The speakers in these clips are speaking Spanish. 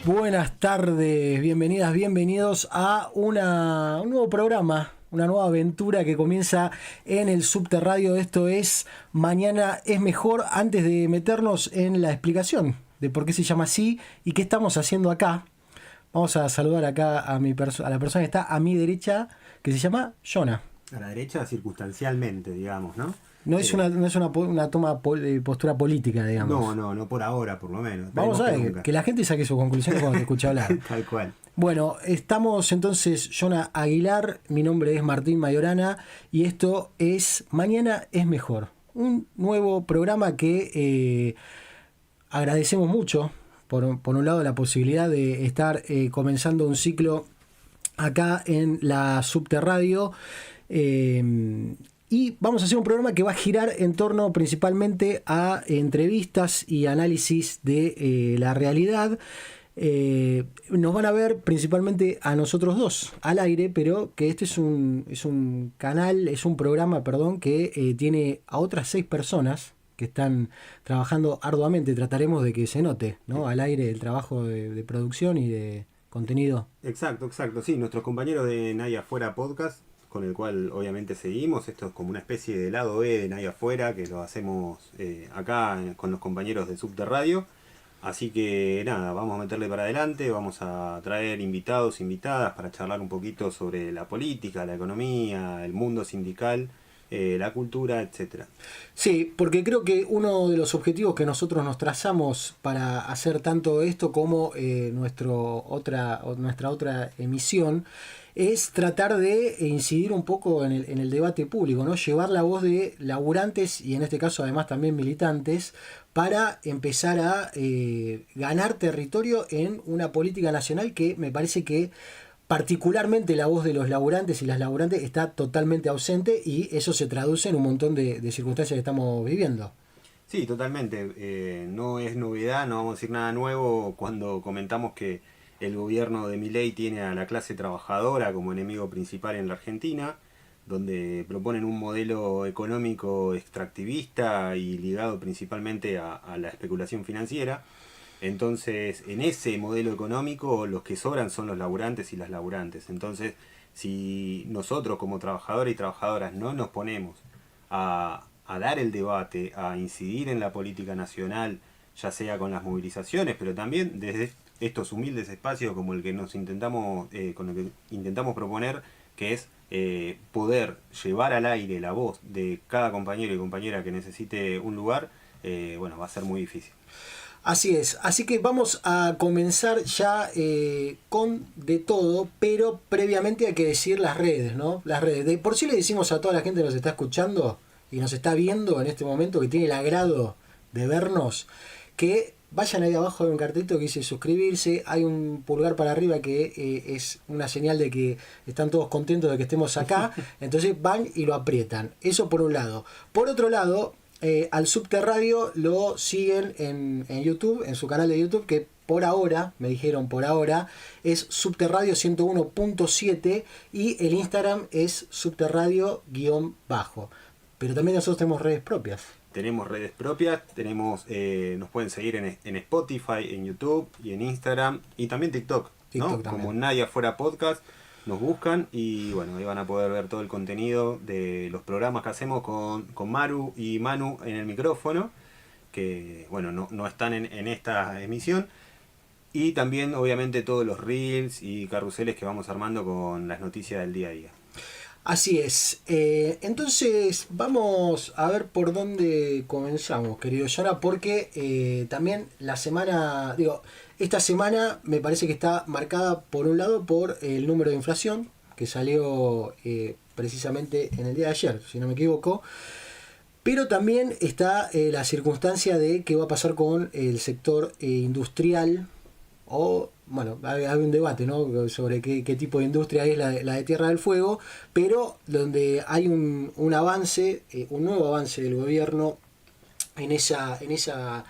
Buenas tardes, bienvenidas, bienvenidos a un nuevo programa, una nueva aventura que comienza en el Subterráneo. Esto es Mañana es Mejor. Antes de meternos en la explicación de por qué se llama así y qué estamos haciendo acá, vamos a saludar acá a la persona que está a mi derecha, que se llama Jonah. A la derecha circunstancialmente, digamos, ¿no? No es una toma de postura política, digamos. No por ahora, por lo menos. Vamos a ver, que la gente saque sus conclusiones cuando te escucha hablar. Tal cual. Bueno, estamos entonces, Jonah Aguilar, mi nombre es Martín Mayorana y esto es Mañana es Mejor. Un nuevo programa que agradecemos mucho, por un lado, la posibilidad de estar comenzando un ciclo acá en la Subterráneo. Y vamos a hacer un programa que va a girar en torno principalmente a entrevistas y análisis de la realidad. Nos van a ver principalmente a nosotros dos al aire, pero que este es un canal, es un programa, perdón, que tiene a otras 6 personas que están trabajando arduamente. Trataremos de que se note, ¿no? Al aire el trabajo de producción y de contenido. Exacto. Sí, nuestros compañeros de Nadie Afuera Podcast, con el cual obviamente seguimos. Esto es como una especie de lado B de Nadie Afuera, que lo hacemos acá con los compañeros de Subterráneo. Así que nada, vamos a meterle para adelante, vamos a traer invitados, invitadas para charlar un poquito sobre la política, la economía, el mundo sindical, la cultura, etcétera. Sí, porque creo que uno de los objetivos que nosotros nos trazamos para hacer tanto esto como nuestra otra emisión es tratar de incidir un poco en el debate público, ¿no? Llevar la voz de laburantes y en este caso además también militantes para empezar a ganar territorio en una política nacional que me parece que particularmente la voz de los laburantes y las laburantes está totalmente ausente y eso se traduce en un montón de circunstancias que estamos viviendo. Sí, totalmente. No es novedad, no vamos a decir nada nuevo cuando comentamos que el gobierno de Milei tiene a la clase trabajadora como enemigo principal en la Argentina, donde proponen un modelo económico extractivista y ligado principalmente a la especulación financiera. Entonces, en ese modelo económico los que sobran son los laburantes y las laburantes. Entonces, si nosotros como trabajadores y trabajadoras no nos ponemos a dar el debate, a incidir en la política nacional, ya sea con las movilizaciones, pero también desde estos humildes espacios como el que con el que intentamos proponer, que es poder llevar al aire la voz de cada compañero y compañera que necesite un lugar, va a ser muy difícil. Así es, así que vamos a comenzar ya con de todo, pero previamente hay que decir las redes, ¿no? Las redes. De por sí le decimos a toda la gente que nos está escuchando y nos está viendo en este momento, que tiene el agrado de vernos, que vayan ahí abajo, hay un cartelito que dice suscribirse, hay un pulgar para arriba que es una señal de que están todos contentos de que estemos acá, entonces van y lo aprietan. Eso por un lado. Por otro lado, al Subterráneo lo siguen en YouTube, en su canal de YouTube, que por ahora, me dijeron por ahora, es Subterráneo 101.7 y el Instagram es Subterráneo_. Pero también nosotros tenemos redes propias. Tenemos redes propias, nos pueden seguir en Spotify, en YouTube y en Instagram y también TikTok, ¿no? Como Nadie Afuera Podcast, nos buscan y bueno, ahí van a poder ver todo el contenido de los programas que hacemos con Maru y Manu en el micrófono, que bueno, no están en esta emisión. Y también obviamente todos los reels y carruseles que vamos armando con las noticias del día a día. Así es. Entonces vamos a ver por dónde comenzamos, querido Jonah, porque también esta semana me parece que está marcada por un lado por el número de inflación que salió precisamente en el día de ayer, si no me equivoco. Pero también está la circunstancia de qué va a pasar con el sector industrial. Hay un debate, ¿no? Sobre qué tipo de industria es la de Tierra del Fuego, pero donde hay un avance, un nuevo avance del gobierno en esa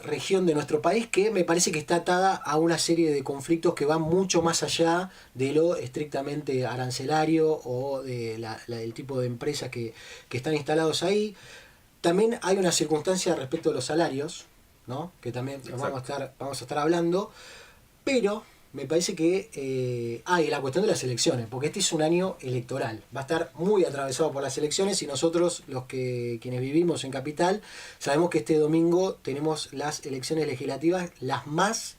región de nuestro país que me parece que está atada a una serie de conflictos que van mucho más allá de lo estrictamente arancelario o del tipo de empresas que están instalados ahí. También hay una circunstancia respecto a los salarios, ¿no? Que también Exacto. vamos a estar hablando, pero me parece que y la cuestión de las elecciones, porque este es un año electoral, va a estar muy atravesado por las elecciones y nosotros, quienes vivimos en Capital, sabemos que este domingo tenemos las elecciones legislativas las más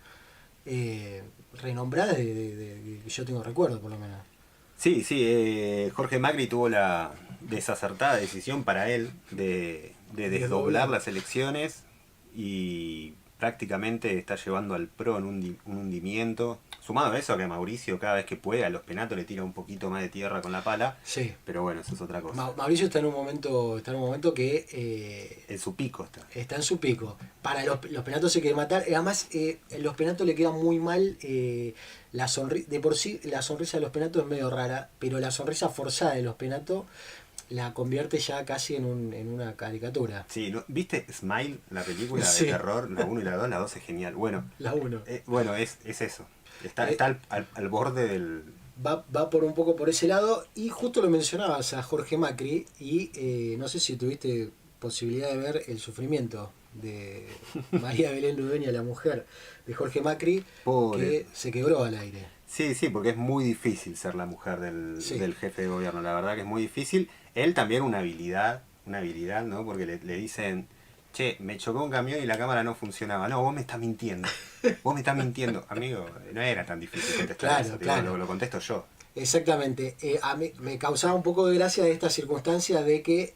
renombradas de que yo tengo recuerdo, por lo menos. Sí, sí, Jorge Macri tuvo la desacertada decisión para él de desdoblar Desdoblar. las elecciones y prácticamente está llevando al PRO en un hundimiento. Sumado a eso, que Mauricio cada vez que puede a los penatos le tira un poquito más de tierra con la pala, Sí. pero bueno, eso es otra cosa. Mauricio está en un momento que En su pico está. está en su pico. Para los Penatos se quiere matar. Además, los Penatos le queda muy mal la sonrisa. De por sí, la sonrisa de los Penatos es medio rara, pero la sonrisa forzada de los Penatos la convierte ya casi en una caricatura. Sí, ¿no? ¿Viste Smile, la película de Sí, terror? La uno y la 2, la 2 es genial. Bueno, la uno. bueno es eso. Eh, Está al borde del... va por un poco por ese lado. Y justo lo mencionabas a Jorge Macri. Y no sé si tuviste posibilidad de ver el sufrimiento de María Belén Ludueña, la mujer de Jorge Macri, Pobre. que se quebró al aire. Sí, sí, porque es muy difícil ser la mujer Sí, del jefe de gobierno, la verdad que es muy difícil. Él también una habilidad, ¿no? Porque le dicen, che, me chocó un camión y la cámara no funcionaba. No, vos me estás mintiendo. Vos me estás mintiendo. Amigo, no era tan difícil contestar eso, claro, te digo, claro. lo contesto yo. Exactamente. A mí me causaba un poco de gracia esta circunstancia de que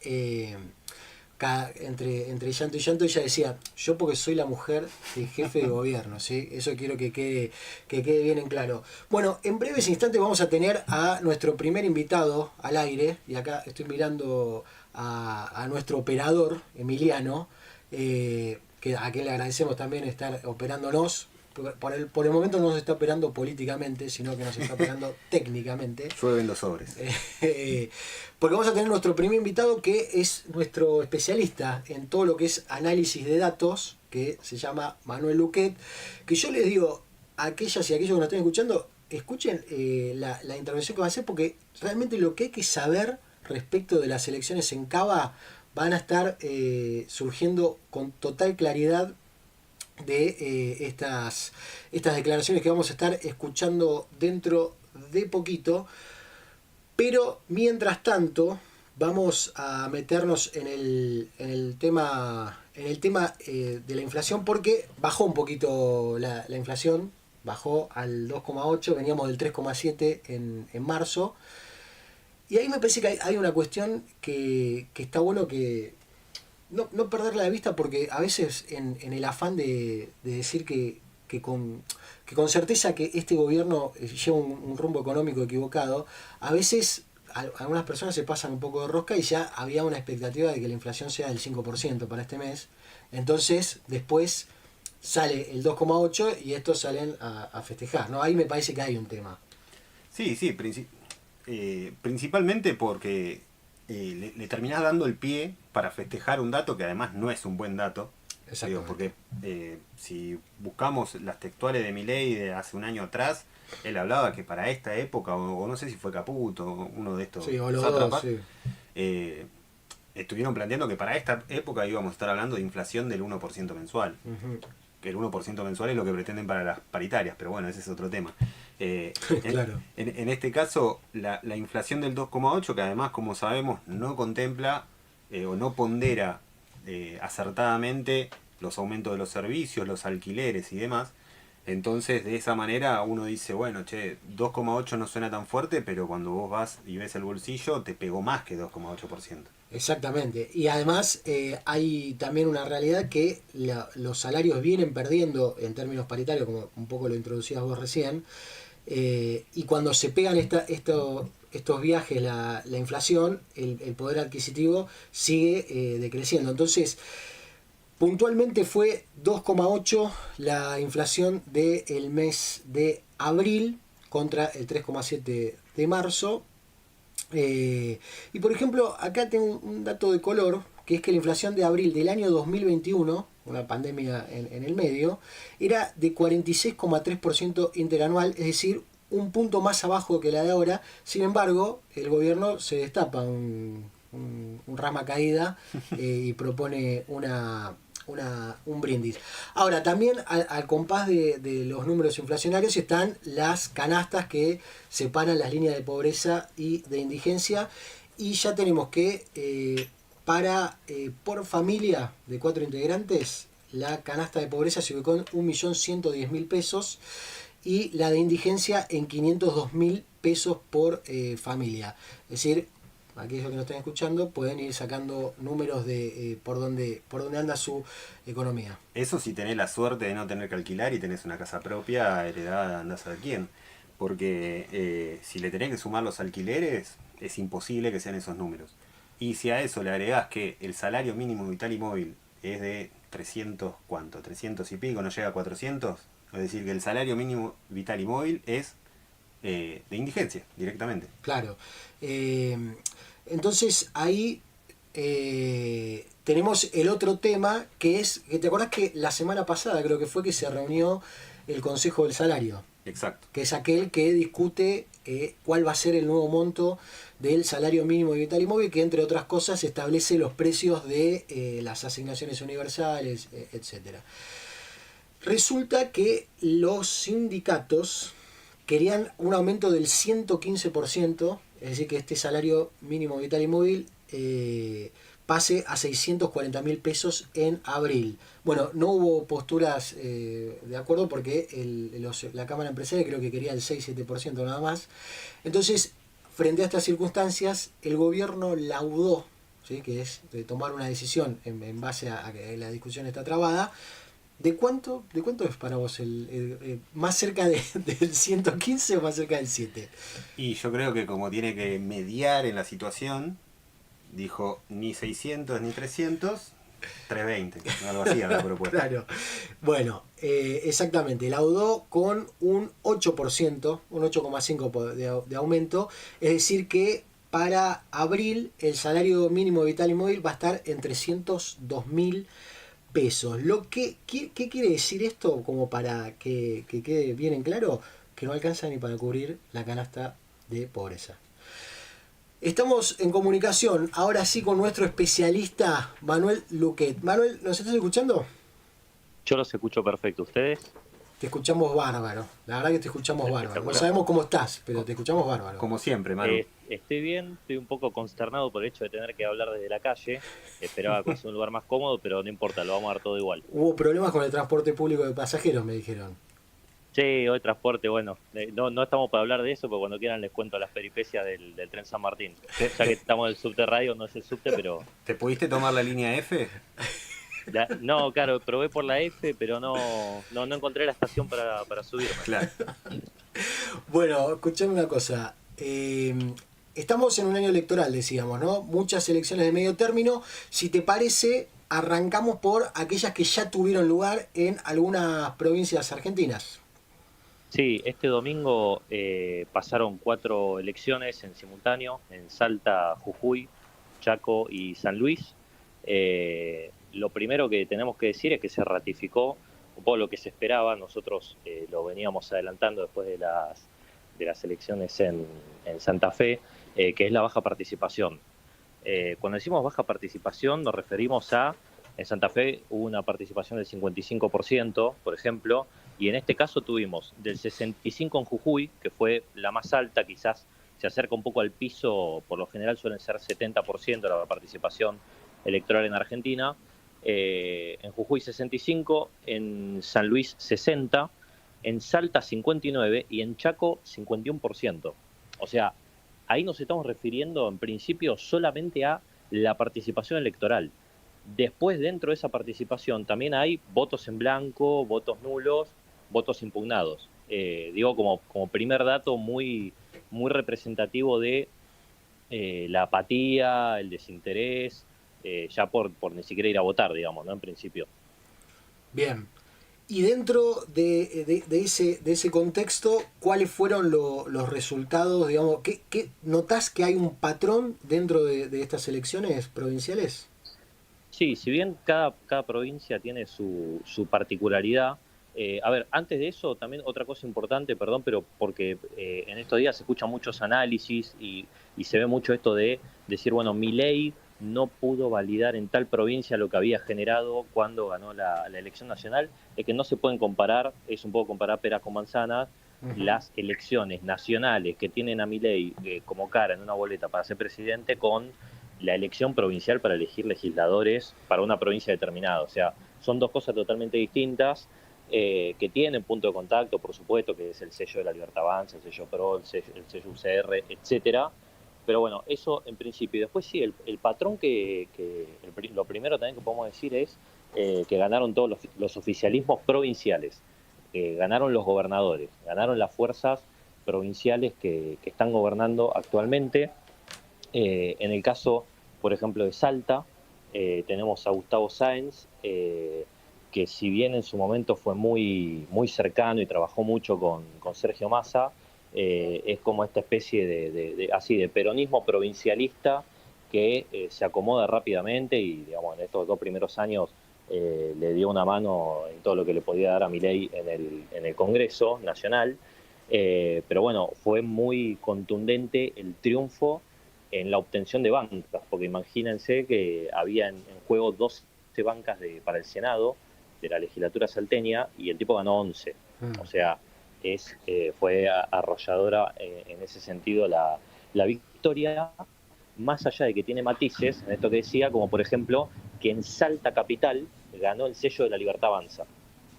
entre llanto y llanto ella decía, yo porque soy la mujer del jefe de gobierno, ¿sí? Eso quiero que quede bien en claro. Bueno, en breves instantes vamos a tener a nuestro primer invitado al aire, y acá estoy mirando a nuestro operador, Emiliano, a quien le agradecemos también estar operándonos. Por el momento no nos está operando políticamente, sino que nos está operando técnicamente. Llueven los sobres. Porque vamos a tener nuestro primer invitado que es nuestro especialista en todo lo que es análisis de datos, que se llama Manuel Luquet, que yo les digo a aquellas y aquellos que nos estén escuchando, escuchen la intervención que va a hacer, porque realmente lo que hay que saber respecto de las elecciones en Cava van a estar surgiendo con total claridad de estas declaraciones que vamos a estar escuchando dentro de poquito. Pero mientras tanto, vamos a meternos en el tema de la inflación, porque bajó un poquito la inflación, bajó al 2,8, veníamos del 3,7 en marzo. Y ahí me parece que hay una cuestión que está bueno que no perderla de vista, porque a veces en el afán de decir que con certeza que este gobierno lleva un rumbo económico equivocado, a veces algunas personas se pasan un poco de rosca y ya había una expectativa de que la inflación sea del 5% para este mes. Entonces, después sale el 2,8 y estos salen a festejar, ¿no? Ahí me parece que hay un tema. Sí, sí, principalmente porque le terminás dando el pie para festejar un dato que además no es un buen dato. Digo, Exactamente. porque si buscamos las textuales de Milei de hace un año atrás, él hablaba que para esta época, o no sé si fue Caputo, uno de estos Sí, o los dos, sátrapas, sí. eh, estuvieron planteando que para esta época íbamos a estar hablando de inflación del 1% mensual. Ujú. Que el 1% mensual es lo que pretenden para las paritarias, pero bueno, ese es otro tema. Eh, Claro. en este caso, la inflación del 2,8, que además, como sabemos, no contempla o no pondera acertadamente los aumentos de los servicios, los alquileres y demás. Entonces, de esa manera uno dice, bueno, che, 2,8 no suena tan fuerte, pero cuando vos vas y ves el bolsillo, te pegó más que 2,8%. Exactamente. Y además hay también una realidad que los salarios vienen perdiendo en términos paritarios, como un poco lo introducías vos recién, y cuando se pegan estos viajes, la inflación, el poder adquisitivo sigue decreciendo. Entonces, puntualmente fue 2,8 la inflación del mes de abril contra el 3,7 de marzo. Y por ejemplo, acá tengo un dato de color, que es que la inflación de abril del año 2021, una pandemia en el medio, era de 46,3% interanual, es decir, un punto más abajo que la de ahora. Sin embargo, el gobierno se destapa un rama caída y propone un brindis. Ahora, también al compás de los números inflacionarios están las canastas que separan las líneas de pobreza y de indigencia, y ya tenemos que por familia de 4 integrantes, la canasta de pobreza se ubicó en 1.110.000 pesos y la de indigencia en 502.000 pesos por familia. Es decir, aquellos que nos están escuchando pueden ir sacando números de por dónde anda su economía. Eso si tenés la suerte de no tener que alquilar y tenés una casa propia heredada, andás a ver quién. Porque si le tenés que sumar los alquileres, es imposible que sean esos números. Y si a eso le agregás que el salario mínimo vital y móvil es de 300, ¿cuánto? 300 y pico, no llega a 400. Es decir, que el salario mínimo vital y móvil es de indigencia, directamente. Claro. Entonces ahí tenemos el otro tema, que es, que te acordás que la semana pasada creo que fue que se reunió el Consejo del Salario. Exacto. Que es aquel que discute cuál va a ser el nuevo monto del salario mínimo vital y móvil, que entre otras cosas establece los precios de las asignaciones universales, etcétera. Resulta que los sindicatos querían un aumento del 115%, es decir, que este salario mínimo vital y móvil pase a 640.000 pesos en abril. Bueno, no hubo posturas de acuerdo porque la Cámara Empresaria creo que quería el 6-7% nada más. Entonces, frente a estas circunstancias, el gobierno laudó, ¿sí?, que es de tomar una decisión en base a que la discusión está trabada. ¿De cuánto es para vos? ¿Más cerca del 115 o más cerca del 7? Y yo creo que como tiene que mediar en la situación, dijo ni 600 ni 300, 320, algo así habrá propuesto. Claro. Bueno, exactamente. Laudó con un 8%, un 8,5% de aumento. Es decir que para abril el salario mínimo vital y móvil va a estar en 302.000 pesos. ¿Qué quiere decir esto? Como para que quede bien en claro, que no alcanza ni para cubrir la canasta de pobreza. Estamos en comunicación ahora sí con nuestro especialista Manuel Luquet. Manuel, ¿nos estás escuchando? Yo los escucho perfecto. ¿Ustedes? Te escuchamos bárbaro. La verdad que te escuchamos bárbaro. No sabemos cómo estás, pero te escuchamos bárbaro. Como siempre, Manu. Estoy bien, estoy un poco consternado por el hecho de tener que hablar desde la calle. Esperaba conseguir un lugar más cómodo, pero no importa, lo vamos a dar todo igual. Hubo problemas con el transporte público de pasajeros, me dijeron. Sí, hoy transporte, bueno, no estamos para hablar de eso, pero cuando quieran les cuento las peripecias del tren San Martín. Ya que estamos en el subte radio, no es el subte, pero... ¿Te pudiste tomar la línea F? No, claro, probé por la F, pero no encontré la estación para subirme. Claro. Bueno, escuchame una cosa. Estamos en un año electoral, decíamos, ¿no? Muchas elecciones de medio término. Si te parece, arrancamos por aquellas que ya tuvieron lugar en algunas provincias argentinas. Sí, este domingo pasaron 4 elecciones en simultáneo, en Salta, Jujuy, Chaco y San Luis. Lo primero que tenemos que decir es que se ratificó un poco lo que se esperaba. Nosotros lo veníamos adelantando después de las elecciones en Santa Fe, que es la baja participación. Cuando decimos baja participación nos referimos a, en Santa Fe hubo una participación del 55%, por ejemplo, y en este caso tuvimos del 65% en Jujuy, que fue la más alta, quizás se acerca un poco al piso, por lo general suelen ser 70% la participación electoral en Argentina. En Jujuy 65%, en San Luis 60%, en Salta 59% y en Chaco 51%. O sea, ahí nos estamos refiriendo en principio solamente a la participación electoral. Después, dentro de esa participación, también hay votos en blanco, votos nulos, votos impugnados. Digo, como primer dato muy representativo de la apatía, el desinterés, ya por ni siquiera ir a votar, digamos, ¿no? En principio. Bien. Y dentro de ese contexto, ¿cuáles fueron los resultados? Digamos, ¿qué notás que hay un patrón dentro de estas elecciones provinciales? Sí, si bien cada provincia tiene su particularidad. A ver, antes de eso, también otra cosa importante, perdón, pero porque en estos días se escuchan muchos análisis y se ve mucho esto de decir, bueno, Milei no pudo validar en tal provincia lo que había generado cuando ganó la elección nacional. Es que no se pueden comparar, es un poco comparar peras con manzanas, las elecciones nacionales que tienen a Milei como cara en una boleta para ser presidente con la elección provincial para elegir legisladores para una provincia determinada. O sea, son dos cosas totalmente distintas, que tienen punto de contacto, por supuesto, que es el sello de la Libertad Avanza, el sello PRO, el sello UCR, etcétera. Pero bueno, eso en principio. Y después sí, el patrón lo primero también que podemos decir es que ganaron todos los oficialismos provinciales, ganaron los gobernadores, ganaron las fuerzas provinciales que están gobernando actualmente. En el caso, por ejemplo, de Salta, tenemos a Gustavo Sáenz, que si bien en su momento fue muy, muy cercano y trabajó mucho con Sergio Massa, es como esta especie así de peronismo provincialista que se acomoda rápidamente y, digamos, en estos 2 primeros años le dio una mano en todo lo que le podía dar a Milei en el Congreso Nacional. Pero bueno, fue muy contundente el triunfo en la obtención de bancas, porque imagínense que había en juego 12 bancas para el Senado de la legislatura salteña y el tipo ganó 11. O sea, fue arrolladora en ese sentido la victoria, más allá de que tiene matices, en esto que decía, como por ejemplo que en Salta Capital ganó el sello de la Libertad Avanza,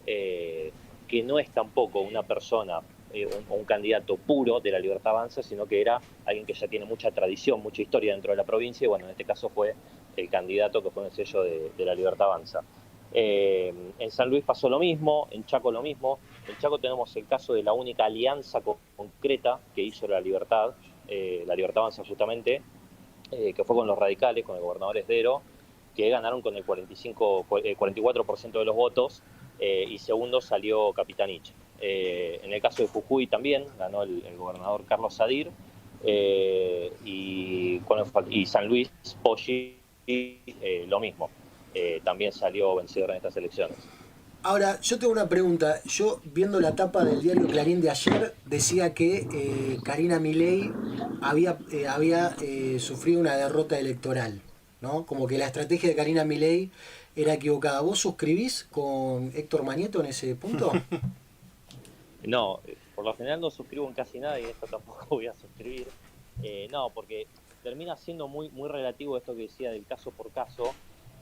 que no es tampoco una persona un candidato puro de la Libertad Avanza, sino que era alguien que ya tiene mucha tradición, mucha historia dentro de la provincia, y bueno, en este caso fue el candidato que fue en el sello de la Libertad Avanza. En San Luis pasó lo mismo, en Chaco lo mismo. En Chaco tenemos el caso de la única alianza concreta que hizo la Libertad Avanza justamente, que fue con los radicales, con el gobernador Esdero, que ganaron con el 44% de los votos, y segundo salió Capitanich. En el caso de Jujuy también ganó el gobernador Carlos Sadir, y San Luis, Poggi, lo mismo. También salió vencedor en estas elecciones. Ahora, yo tengo una pregunta. Yo, viendo la tapa del diario Clarín de ayer, decía que Karina Milei había sufrido una derrota electoral, ¿no? Como que la estrategia de Karina Milei era equivocada. ¿Vos suscribís con Héctor Manieto en ese punto? No, por lo general no suscribo en casi nada y esto tampoco voy a suscribir. No, porque termina siendo muy, muy relativo esto que decía del caso por caso.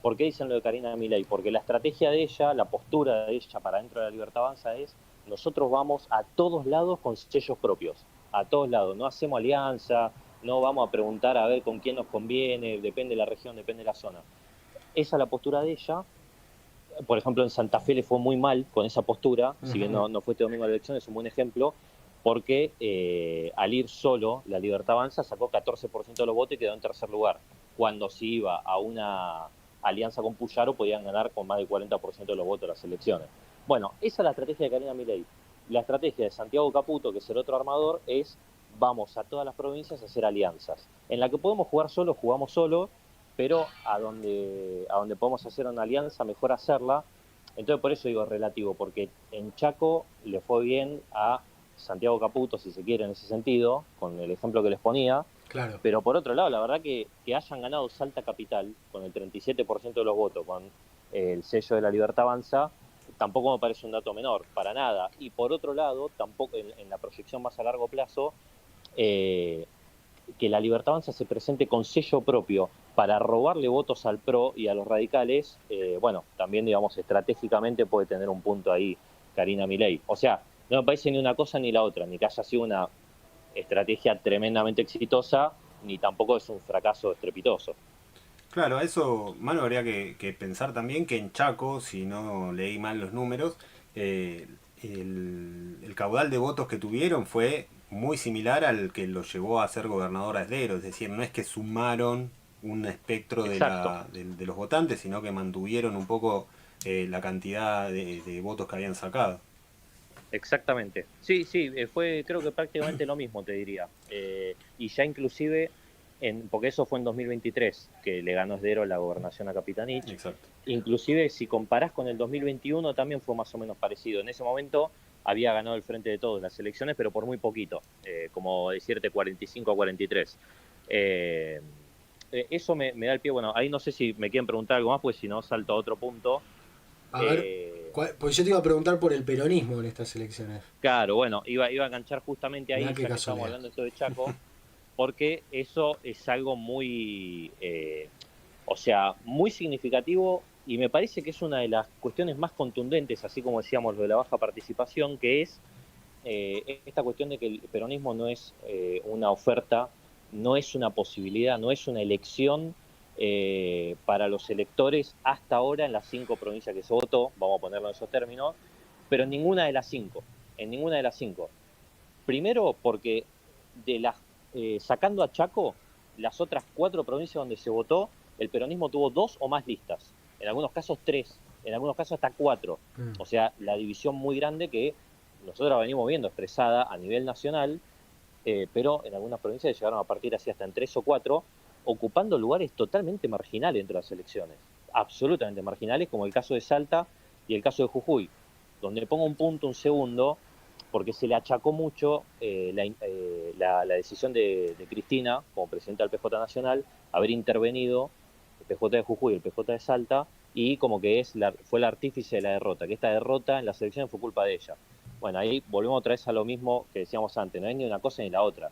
¿Por qué dicen lo de Karina Milei? Porque la estrategia de ella, la postura de ella para dentro de la Libertad Avanza es: nosotros vamos a todos lados con sellos propios, a todos lados, no hacemos alianza, no vamos a preguntar a ver con quién nos conviene, depende de la región, depende de la zona. Esa es la postura de ella. Por ejemplo, en Santa Fe le fue muy mal con esa postura, si bien no fue este domingo la elección, es un buen ejemplo, porque al ir solo, la Libertad Avanza sacó 14% de los votos y quedó en tercer lugar, cuando si iba a una alianza con Puyaro podían ganar con más del 40% de los votos las elecciones. Bueno, esa es la estrategia de Karina Milei. La estrategia de Santiago Caputo, que es el otro armador, es: vamos a todas las provincias a hacer alianzas. En la que podemos jugar solos, jugamos solos, pero a donde podemos hacer una alianza, mejor hacerla. Entonces por eso digo relativo, porque en Chaco le fue bien a Santiago Caputo, si se quiere, en ese sentido, con el ejemplo que les ponía. Claro. Pero por otro lado, la verdad que hayan ganado Salta Capital con el 37% de los votos, con el sello de la Libertad Avanza, tampoco me parece un dato menor, para nada. Y por otro lado, tampoco en la proyección más a largo plazo, que la Libertad Avanza se presente con sello propio para robarle votos al PRO y a los radicales, bueno, también, digamos, estratégicamente puede tener un punto ahí Karina Milei. O sea, no me parece ni una cosa ni la otra, ni que haya sido una estrategia tremendamente exitosa, ni tampoco es un fracaso estrepitoso. Claro, a eso, Manu, habría que pensar también que en Chaco, si no leí mal los números, el caudal de votos que tuvieron fue muy similar al que lo llevó a ser gobernador a Esdero, es decir, no es que sumaron un espectro de los votantes, sino que mantuvieron un poco la cantidad de votos que habían sacado. Exactamente. Sí, sí, fue creo que prácticamente lo mismo, te diría. Y ya inclusive, porque eso fue en 2023, que le ganó Esdero la gobernación a Capitanich. Exacto. Inclusive si comparás con el 2021 también fue más o menos parecido. En ese momento había ganado el Frente de Todos las elecciones, pero por muy poquito, como decirte 45 a 43. eso me da el pie. Bueno, ahí no sé si me quieren preguntar algo más, pues si no salto a otro punto. A ver, Eh, pues yo te iba a preguntar por el peronismo en estas elecciones. claro, bueno, iba a enganchar justamente Mirá ahí, qué ya que estamos casualidad. hablando de esto de Chaco, porque eso es algo muy, o sea, muy significativo y me parece que es una de las cuestiones más contundentes, así como decíamos lo de la baja participación, que es esta cuestión de que el peronismo no es una oferta, no es una posibilidad, no es una elección para los electores hasta ahora en las 5 provincias que se votó, vamos a ponerlo en esos términos, pero en ninguna de las 5, en ninguna de las 5. Primero porque de las sacando a Chaco, las otras 4 provincias donde se votó, el peronismo tuvo 2 o más listas, en algunos casos 3, en algunos casos hasta 4. Mm. O sea, la división muy grande que nosotros la venimos viendo expresada a nivel nacional, pero en algunas provincias llegaron a partir así hasta en 3 o 4, ocupando lugares totalmente marginales dentro de las elecciones, absolutamente marginales, como el caso de Salta y el caso de Jujuy, donde pongo un punto, un segundo, porque se le achacó mucho la decisión de Cristina, como presidenta del PJ Nacional, haber intervenido el PJ de Jujuy y el PJ de Salta, y como que fue el artífice de la derrota, que esta derrota en las elecciones fue culpa de ella. Bueno, ahí volvemos otra vez a lo mismo que decíamos antes, no es ni una cosa ni la otra.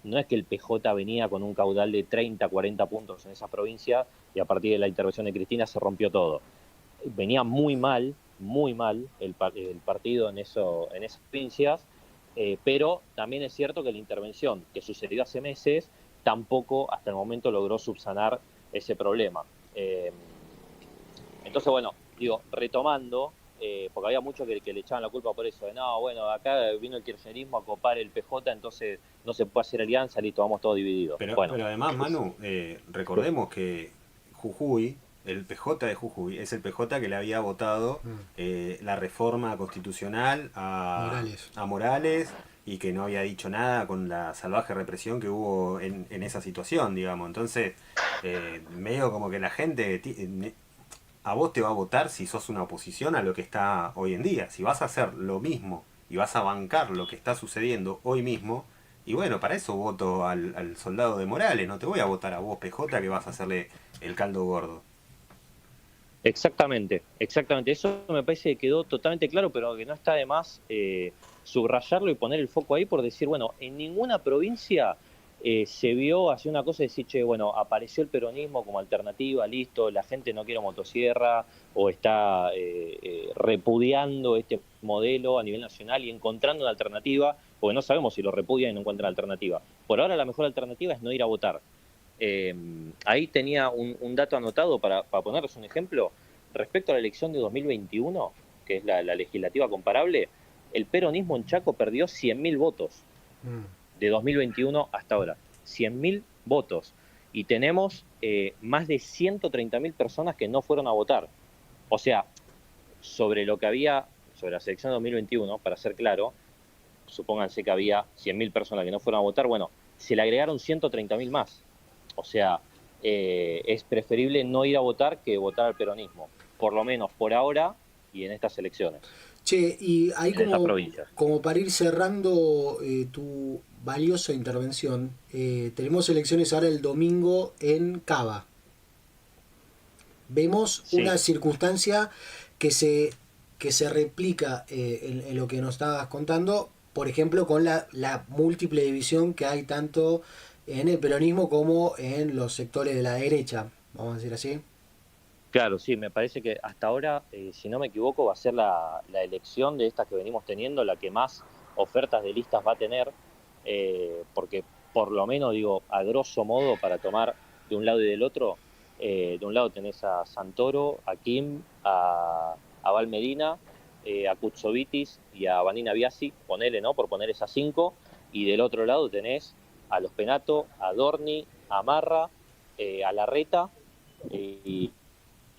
No es que el PJ venía con un caudal de 30, 40 puntos en esa provincia y a partir de la intervención de Cristina se rompió todo. Venía muy mal el partido en esas provincias, pero también es cierto que la intervención que sucedió hace meses tampoco hasta el momento logró subsanar ese problema. Entonces, bueno, digo, retomando, porque había muchos que le echaban la culpa por eso, de no, bueno, acá vino el kirchnerismo a copar el PJ, entonces no se puede hacer alianza, listo, vamos todos divididos. Bueno, Pero además, Manu, sí, recordemos que Jujuy, el PJ de Jujuy, es el PJ que le había votado Mm. la reforma constitucional Morales. a Morales y que no había dicho nada con la salvaje represión que hubo en esa situación, digamos. Entonces, medio como que la gente a vos te va a votar si sos una oposición a lo que está hoy en día. Si vas a hacer lo mismo y vas a bancar lo que está sucediendo hoy mismo, y bueno, para eso voto al soldado de Morales, no te voy a votar a vos, PJ, que vas a hacerle el caldo gordo. exactamente, exactamente. Eso me parece que quedó totalmente claro, pero que no está de más subrayarlo y poner el foco ahí por decir, bueno, en ninguna provincia se vio así una cosa de decir, che, bueno, apareció el peronismo como alternativa, listo, la gente no quiere motosierra o está repudiando este modelo a nivel nacional y encontrando una alternativa, porque no sabemos si lo repudian y no encuentran alternativa. Por ahora la mejor alternativa es no ir a votar. Eh, Ahí tenía un dato anotado para ponerles un ejemplo. Respecto a la elección de 2021, que es la legislativa comparable, el peronismo en Chaco perdió 100.000 votos Mm. de 2021 hasta ahora. 100.000 votos. Y tenemos más de 130.000 personas que no fueron a votar. O sea, sobre lo que había, sobre la selección de 2021, para ser claro, supónganse que había 100.000 personas que no fueron a votar, bueno, se le agregaron 130.000 más. O sea, es preferible no ir a votar que votar al peronismo, por lo menos por ahora y en estas elecciones, Che, y ahí en estas como, provincias. como para ir cerrando tu valiosa intervención, tenemos elecciones ahora el domingo en Cava. Vemos una Sí, circunstancia que se, que se replica en lo que nos estabas contando, por ejemplo, con la múltiple división que hay tanto en el peronismo como en los sectores de la derecha, vamos a decir así. claro, sí, me parece que hasta ahora, si no me equivoco, va a ser la elección de estas que venimos teniendo la que más ofertas de listas va a tener, porque por lo menos, digo, a grosso modo, para tomar de un lado y del otro, de un lado tenés a Santoro, a Kim, a Val Medina, a Kutsovitis y a Vanina Biasi, ponele, ¿no? Por poner esas 5, y del otro lado tenés a Los Penato, a Dorni, a Marra, a Larreta, y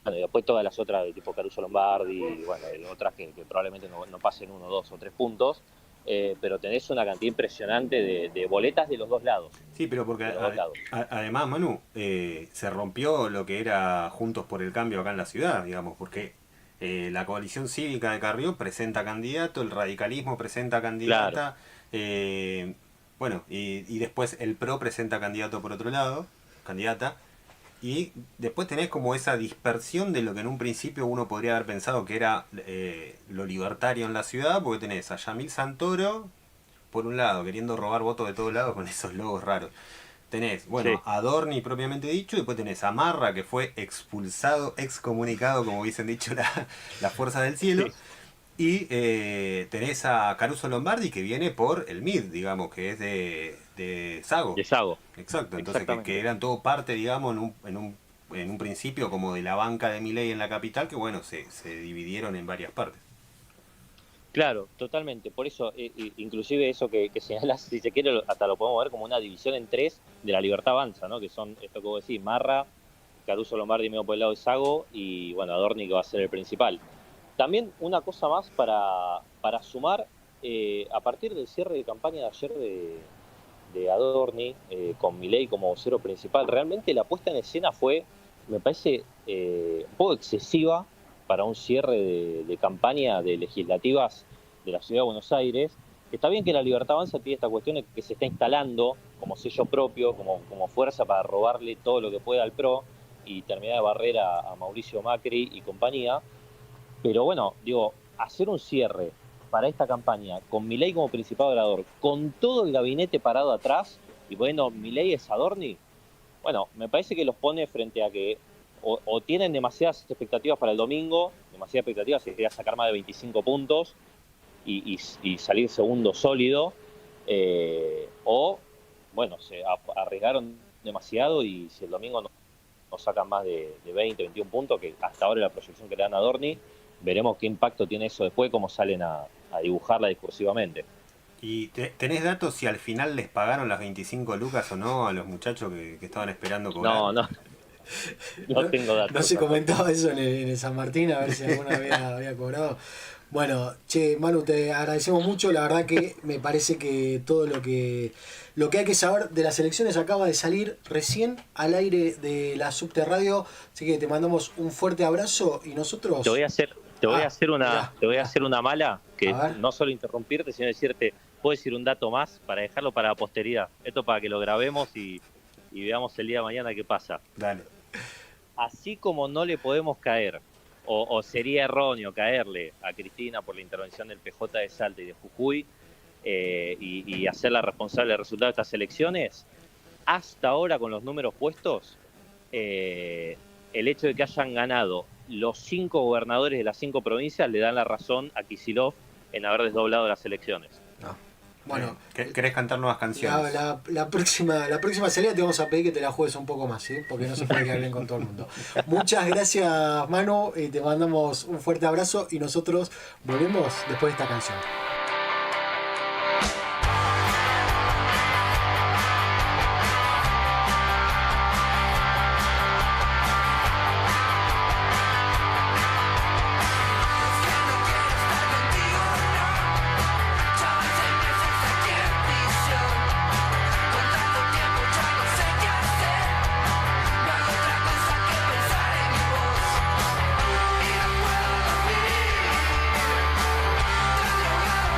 bueno, y después todas las otras de tipo Caruso Lombardi y bueno, y otras que probablemente no pasen 1, 2 o 3 puntos, pero tenés una cantidad impresionante de boletas de los dos lados, Sí, pero porque de los dos lados. además, Manu, se rompió lo que era Juntos por el Cambio acá en la ciudad, digamos, porque la coalición cívica de Carrió presenta candidato, el radicalismo presenta Claro, candidata, bueno, y después el PRO presenta candidato por otro lado, candidata, Y después tenés como esa dispersión de lo que en un principio uno podría haber pensado que era lo libertario en la ciudad, porque tenés a Yamil Santoro, por un lado, queriendo robar votos de todos lados con esos logos raros. Tenés, bueno, Sí, a Dorni propiamente dicho, y después tenés a Marra, que fue expulsado, excomunicado, como hubiesen dicho las fuerzas del cielo. sí, Y tenés a Caruso Lombardi, que viene por el MID, digamos, que es de Sago. les hago. Exacto, entonces que Exactamente. eran todo parte, digamos, en un principio como de la banca de Milei en la capital, que bueno, se dividieron en varias partes. Claro, totalmente. Por eso, inclusive eso que señalas, si se quiere, hasta lo podemos ver como una división en tres de la Libertad Avanza, ¿no? Que son esto que vos decís, Marra, Caruso Lombardi medio por el lado de Sago y, bueno, Adorni que va a ser el principal. También una cosa más para sumar, a partir del cierre de campaña de ayer de Adorni, con Milei como vocero principal, realmente la puesta en escena fue, me parece, un poco excesiva para un cierre de campaña de legislativas de la Ciudad de Buenos Aires. Está bien que la Libertad Avanza tiene esta cuestión de que se está instalando como sello propio, como fuerza para robarle todo lo que pueda al PRO y terminar de barrer a Mauricio Macri y compañía. Pero bueno, digo, hacer un cierre para esta campaña con Milei como principal orador, con todo el gabinete parado atrás y poniendo Milei es Adorni, bueno, me parece que los pone frente a que o tienen demasiadas expectativas para el domingo, demasiadas expectativas, sería sacar más de 25 puntos y salir segundo sólido, o, bueno, se arriesgaron demasiado y si el domingo no sacan más de 20, 21 puntos, que hasta ahora es la proyección que le dan a Dorni, veremos qué impacto tiene eso después, cómo salen a dibujarla discursivamente. ¿Y tenés datos si al final les pagaron las 25 lucas o no a los muchachos que estaban esperando cobrar? No, no, no No, tengo no datos se tampoco. comentaba eso en el San Martín, a ver si alguno había cobrado. Bueno, che, Manu, te agradecemos mucho. La verdad que me parece que todo lo que hay que saber de las elecciones acaba de salir recién al aire de la Subte Radio. Así que te mandamos un fuerte abrazo y nosotros. Te voy a hacer, te voy a Ah, hacer mirá, te voy a mirá. hacer una mala, que A ver. no solo interrumpirte, sino decirte, puedo decir un dato más para dejarlo para la posteridad. Esto para que lo grabemos y veamos el día de mañana qué pasa. Dale. Así como no le podemos caer, o sería erróneo caerle a Cristina por la intervención del PJ de Salta y de Jujuy, y hacerla responsable del resultado de estas elecciones, hasta ahora con los números puestos, el hecho de que hayan ganado los 5 gobernadores de las 5 provincias le dan la razón a Kicillof en haber desdoblado las elecciones. No. Bueno, ¿Querés cantar nuevas canciones? la próxima salida te vamos a pedir que te la juegues un poco más, ¿sí? Porque no se puede quedar bien con todo el mundo. Muchas gracias, Manu. Te mandamos un fuerte abrazo y nosotros volvemos después de esta canción. Y no puedo dormir, tan drogado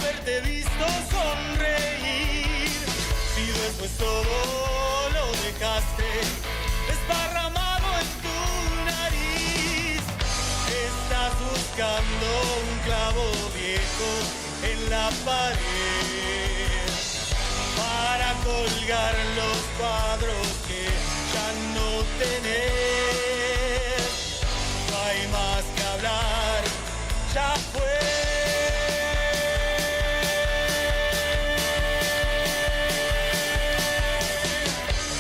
haberte visto sonreír. Si después todo lo dejaste desparramado en tu nariz, estás buscando un clavo viejo en la pared para colgar los cuadros que ya no tenés. No hay más que hablar, ya fue.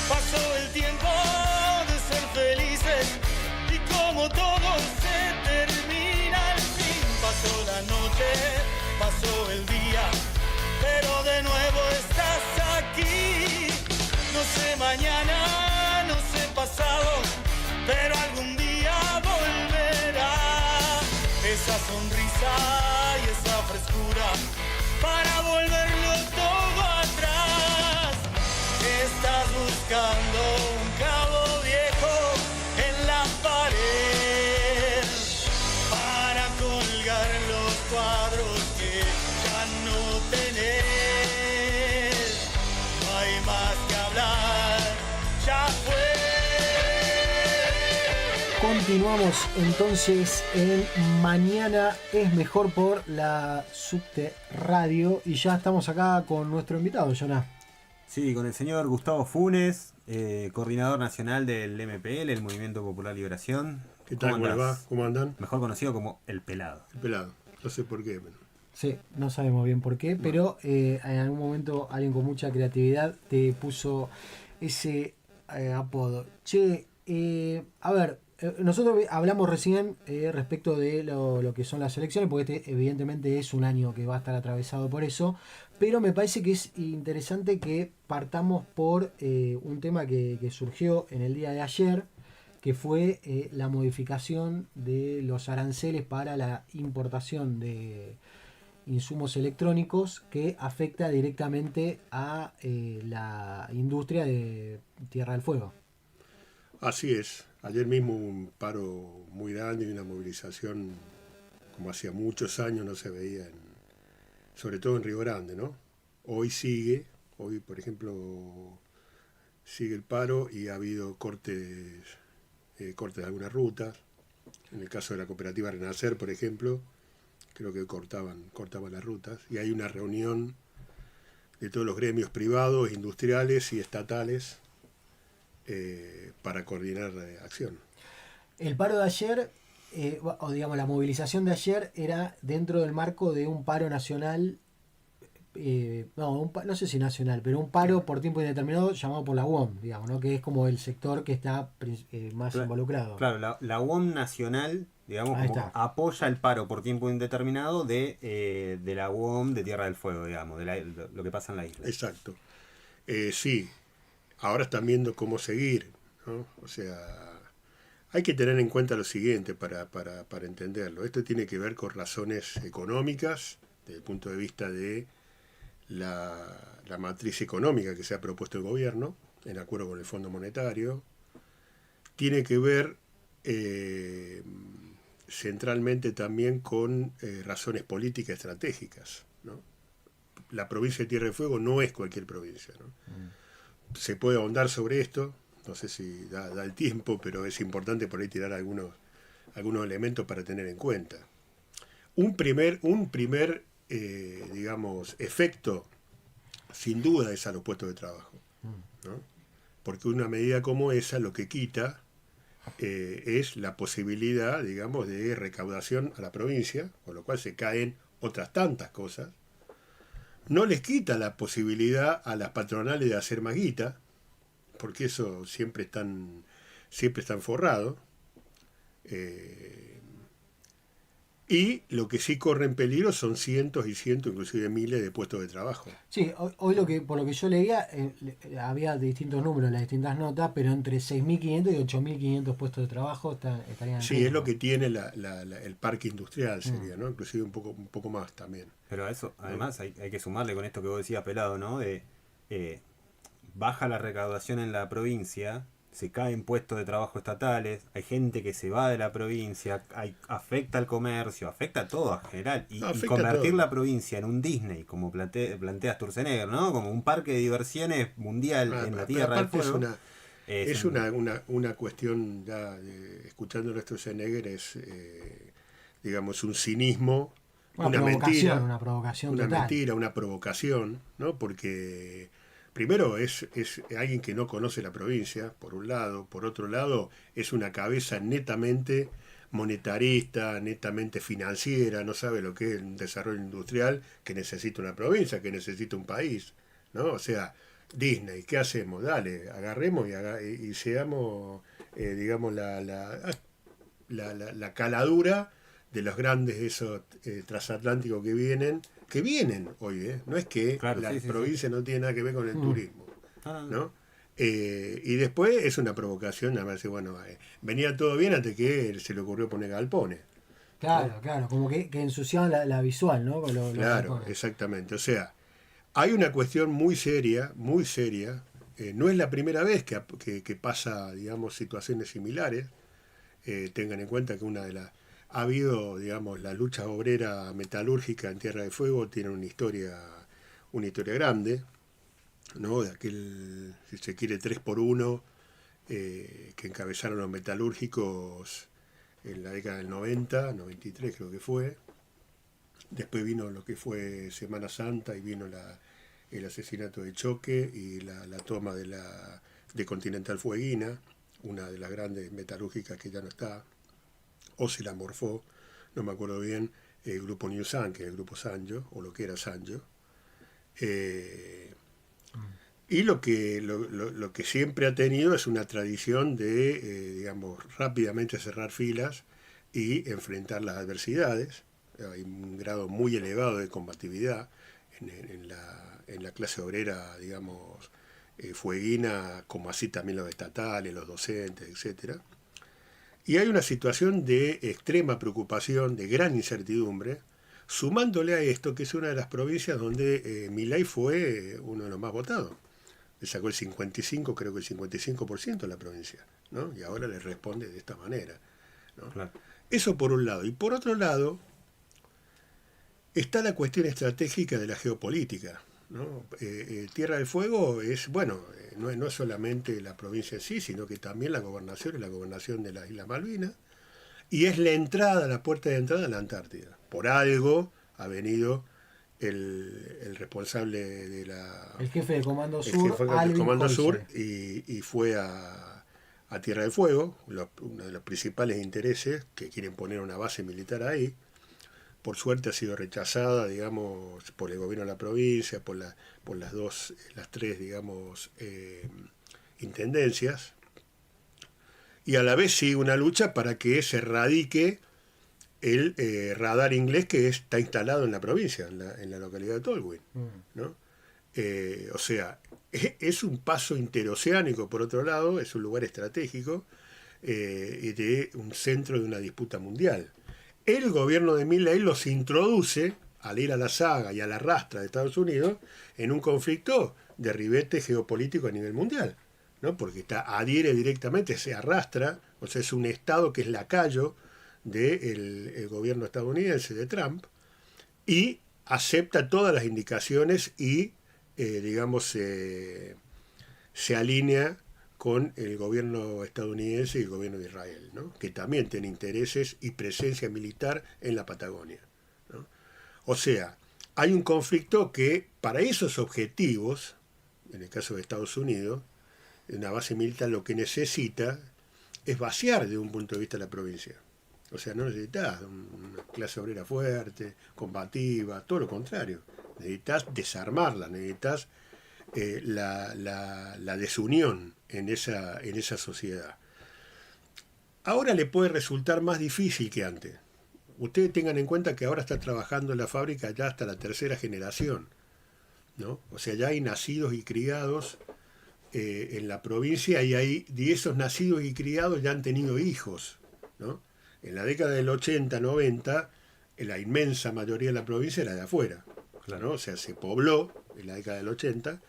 Pasó el tiempo de ser felices y como todo se termina al fin. Pasó la noche, pasó el día, pero de nuevo estás aquí. No sé mañana, no sé pasado, pero algún día volverá esa sonrisa y esa frescura para volverlo todo atrás. Estás buscando un clavo viejo en la pared para colgar los cuadros que ya no tenés. No hay más que hablar, ya fue. Continuamos entonces en Mañana es Mejor por la Subte Radio y ya estamos acá con nuestro invitado, Jonás. Sí, con el señor Gustavo Funes, coordinador nacional del MPL, el Movimiento Popular Liberación. ¿Qué tal? ¿Cómo le va? ¿Cómo andan? Mejor conocido como El Pelado. El Pelado. No sé por qué. Pero... Sí, no sabemos bien por qué, pero en algún momento alguien con mucha creatividad te puso ese apodo. Che, a ver, nosotros hablamos recién respecto de lo que son las elecciones, porque este evidentemente es un año que va a estar atravesado por eso, pero me parece que es interesante que partamos por un tema que surgió en el día de ayer, que fue la modificación de los aranceles para la importación de insumos electrónicos que afecta directamente a la industria de Tierra del Fuego. Así es. Ayer mismo hubo un paro muy grande y una movilización como hacía muchos años no se veía, sobre todo en Río Grande, ¿no? Hoy sigue, por ejemplo, sigue el paro y ha habido cortes de algunas rutas. En el caso de la cooperativa Renacer, por ejemplo, creo que cortaban las rutas. Y hay una reunión de todos los gremios privados, industriales y estatales para coordinar acción. El paro de ayer, o digamos la movilización de ayer, era dentro del marco de un paro nacional, no sé si nacional, pero un paro por tiempo indeterminado llamado por la UOM, digamos, ¿no? Que es como el sector que está más involucrado. Claro, la UOM nacional, digamos, como apoya el paro por tiempo indeterminado de la UOM de Tierra del Fuego, digamos, de lo que pasa en la isla. Exacto. Sí, ahora están viendo cómo seguir, ¿no? O sea, hay que tener en cuenta lo siguiente para entenderlo. Esto tiene que ver con razones económicas, desde el punto de vista de la matriz económica que se ha propuesto el gobierno, en acuerdo con el Fondo Monetario. Tiene que ver centralmente también con razones políticas estratégicas, ¿no? La provincia de Tierra del Fuego no es cualquier provincia, ¿no? Se puede ahondar sobre esto, no sé si da el tiempo, pero es importante por ahí tirar algunos elementos para tener en cuenta. Un primer digamos, efecto, sin duda, es a los puestos de trabajo, ¿no? Porque una medida como esa lo que quita es la posibilidad, digamos, de recaudación a la provincia, con lo cual se caen otras tantas cosas. No les quita la posibilidad a las patronales de hacer más guita, porque eso siempre están forrados. Y lo que sí corre en peligro son cientos y cientos, inclusive miles de puestos de trabajo. Sí, hoy por lo que yo leía, había distintos números en las distintas notas, pero entre 6.500 y 8.500 puestos de trabajo estarían. Sí, es lo que tiene el parque industrial, sería, ¿no? Inclusive un poco más también. Pero a eso, además, hay que sumarle con esto que vos decías, Pelado, ¿no? Baja la recaudación en la provincia, se caen puestos de trabajo estatales, hay gente que se va de la provincia, afecta al comercio, afecta a todo en general. Y convertir todo. la provincia en un Disney, como plantea Sturzenegger, ¿no? Como un parque de diversiones mundial en la Tierra del Fuego. Es una cuestión, ya escuchando a Sturzenegger, es, digamos, un cinismo, una mentira, una provocación una total. mentira, una provocación, ¿no? Porque primero es alguien que no conoce la provincia, por un lado. Por otro lado, es una cabeza netamente monetarista, netamente financiera, no sabe lo que es un desarrollo industrial que necesita una provincia, que necesita un país, ¿no? O sea, Disney, ¿qué hacemos? Dale, agarremos y seamos, digamos, la caladura de los grandes esos transatlánticos que vienen hoy, no es que claro, la sí, provincia no tiene nada que ver con el turismo, Ah, ¿no? Y después es una provocación, nada más decir, bueno, venía todo bien hasta que se le ocurrió poner galpones. Claro, claro, como que ensuciaban la visual, ¿no? Con los Claro, galpones. exactamente. O sea, hay una cuestión muy seria, muy seria. No es la primera vez que pasa, digamos, situaciones similares. Tengan en cuenta que ha habido, digamos, la lucha obrera metalúrgica en Tierra de Fuego tiene una historia grande, ¿no? De aquel, si se quiere, 3x1 que encabezaron los metalúrgicos en la década del 90, 93 creo que fue. Después vino lo que fue Semana Santa y vino el asesinato de Choque y la toma de Continental Fueguina, una de las grandes metalúrgicas que ya no está, o se la morfó, no me acuerdo bien, el grupo New Sun, que es el grupo Sanyo, o lo que era Sanyo. Y lo que siempre ha tenido es una tradición de, digamos, rápidamente cerrar filas y enfrentar las adversidades. Hay un grado muy elevado de combatividad en la clase obrera, digamos, fueguina, como así también los estatales, los docentes, etcétera. Y hay una situación de extrema preocupación, de gran incertidumbre, sumándole a esto que es una de las provincias donde Milei fue uno de los más votados. Le sacó el 55, creo que el 55% de la provincia, ¿no? Y ahora le responde de esta manera, ¿no? claro. Eso por un lado. Y por otro lado, está la cuestión estratégica de la geopolítica, ¿no? Tierra del Fuego es, bueno, no es solamente la provincia en sí, sino que también la gobernación de las Islas Malvinas, y es la puerta de entrada a la Antártida. Por algo ha venido el responsable de el jefe del Comando el Sur, jefe del Alvin Comando Holzer. Sur, y fue a Tierra del Fuego, uno de los principales intereses, que quieren poner una base militar ahí. Por suerte ha sido rechazada, digamos, por el gobierno de la provincia, por las tres, digamos, intendencias. Y a la vez sigue una lucha para que se radique el radar inglés que está instalado en la provincia, en la localidad de Tolwyn, ¿no? O sea, es un paso interoceánico, por otro lado, es un lugar estratégico y de un centro de una disputa mundial. El gobierno de Milei los introduce, al ir a la saga y a la rastra de Estados Unidos, en un conflicto de ribete geopolítico a nivel mundial, ¿no? Porque adhiere directamente, se arrastra, o sea, es un Estado que es lacayo del gobierno estadounidense de Trump, y acepta todas las indicaciones y, digamos, se alinea con el gobierno estadounidense y el gobierno de Israel, ¿no? Que también tiene intereses y presencia militar en la Patagonia, ¿no? O sea, hay un conflicto que para esos objetivos, en el caso de Estados Unidos, una base militar lo que necesita es vaciar de un punto de vista la provincia. O sea, no necesitas una clase obrera fuerte, combativa, todo lo contrario. Necesitas desarmarla, necesitas la desunión en esa sociedad. Ahora le puede resultar más difícil que antes. Ustedes tengan en cuenta que ahora está trabajando en la fábrica ya hasta la tercera generación, ¿no? O sea, ya hay nacidos y criados en la provincia, y hay de esos nacidos y criados ya han tenido hijos, ¿no? En la década del 80, 90, la inmensa mayoría de la provincia era de afuera, claro, ¿no? O sea, se pobló, en la década del 80,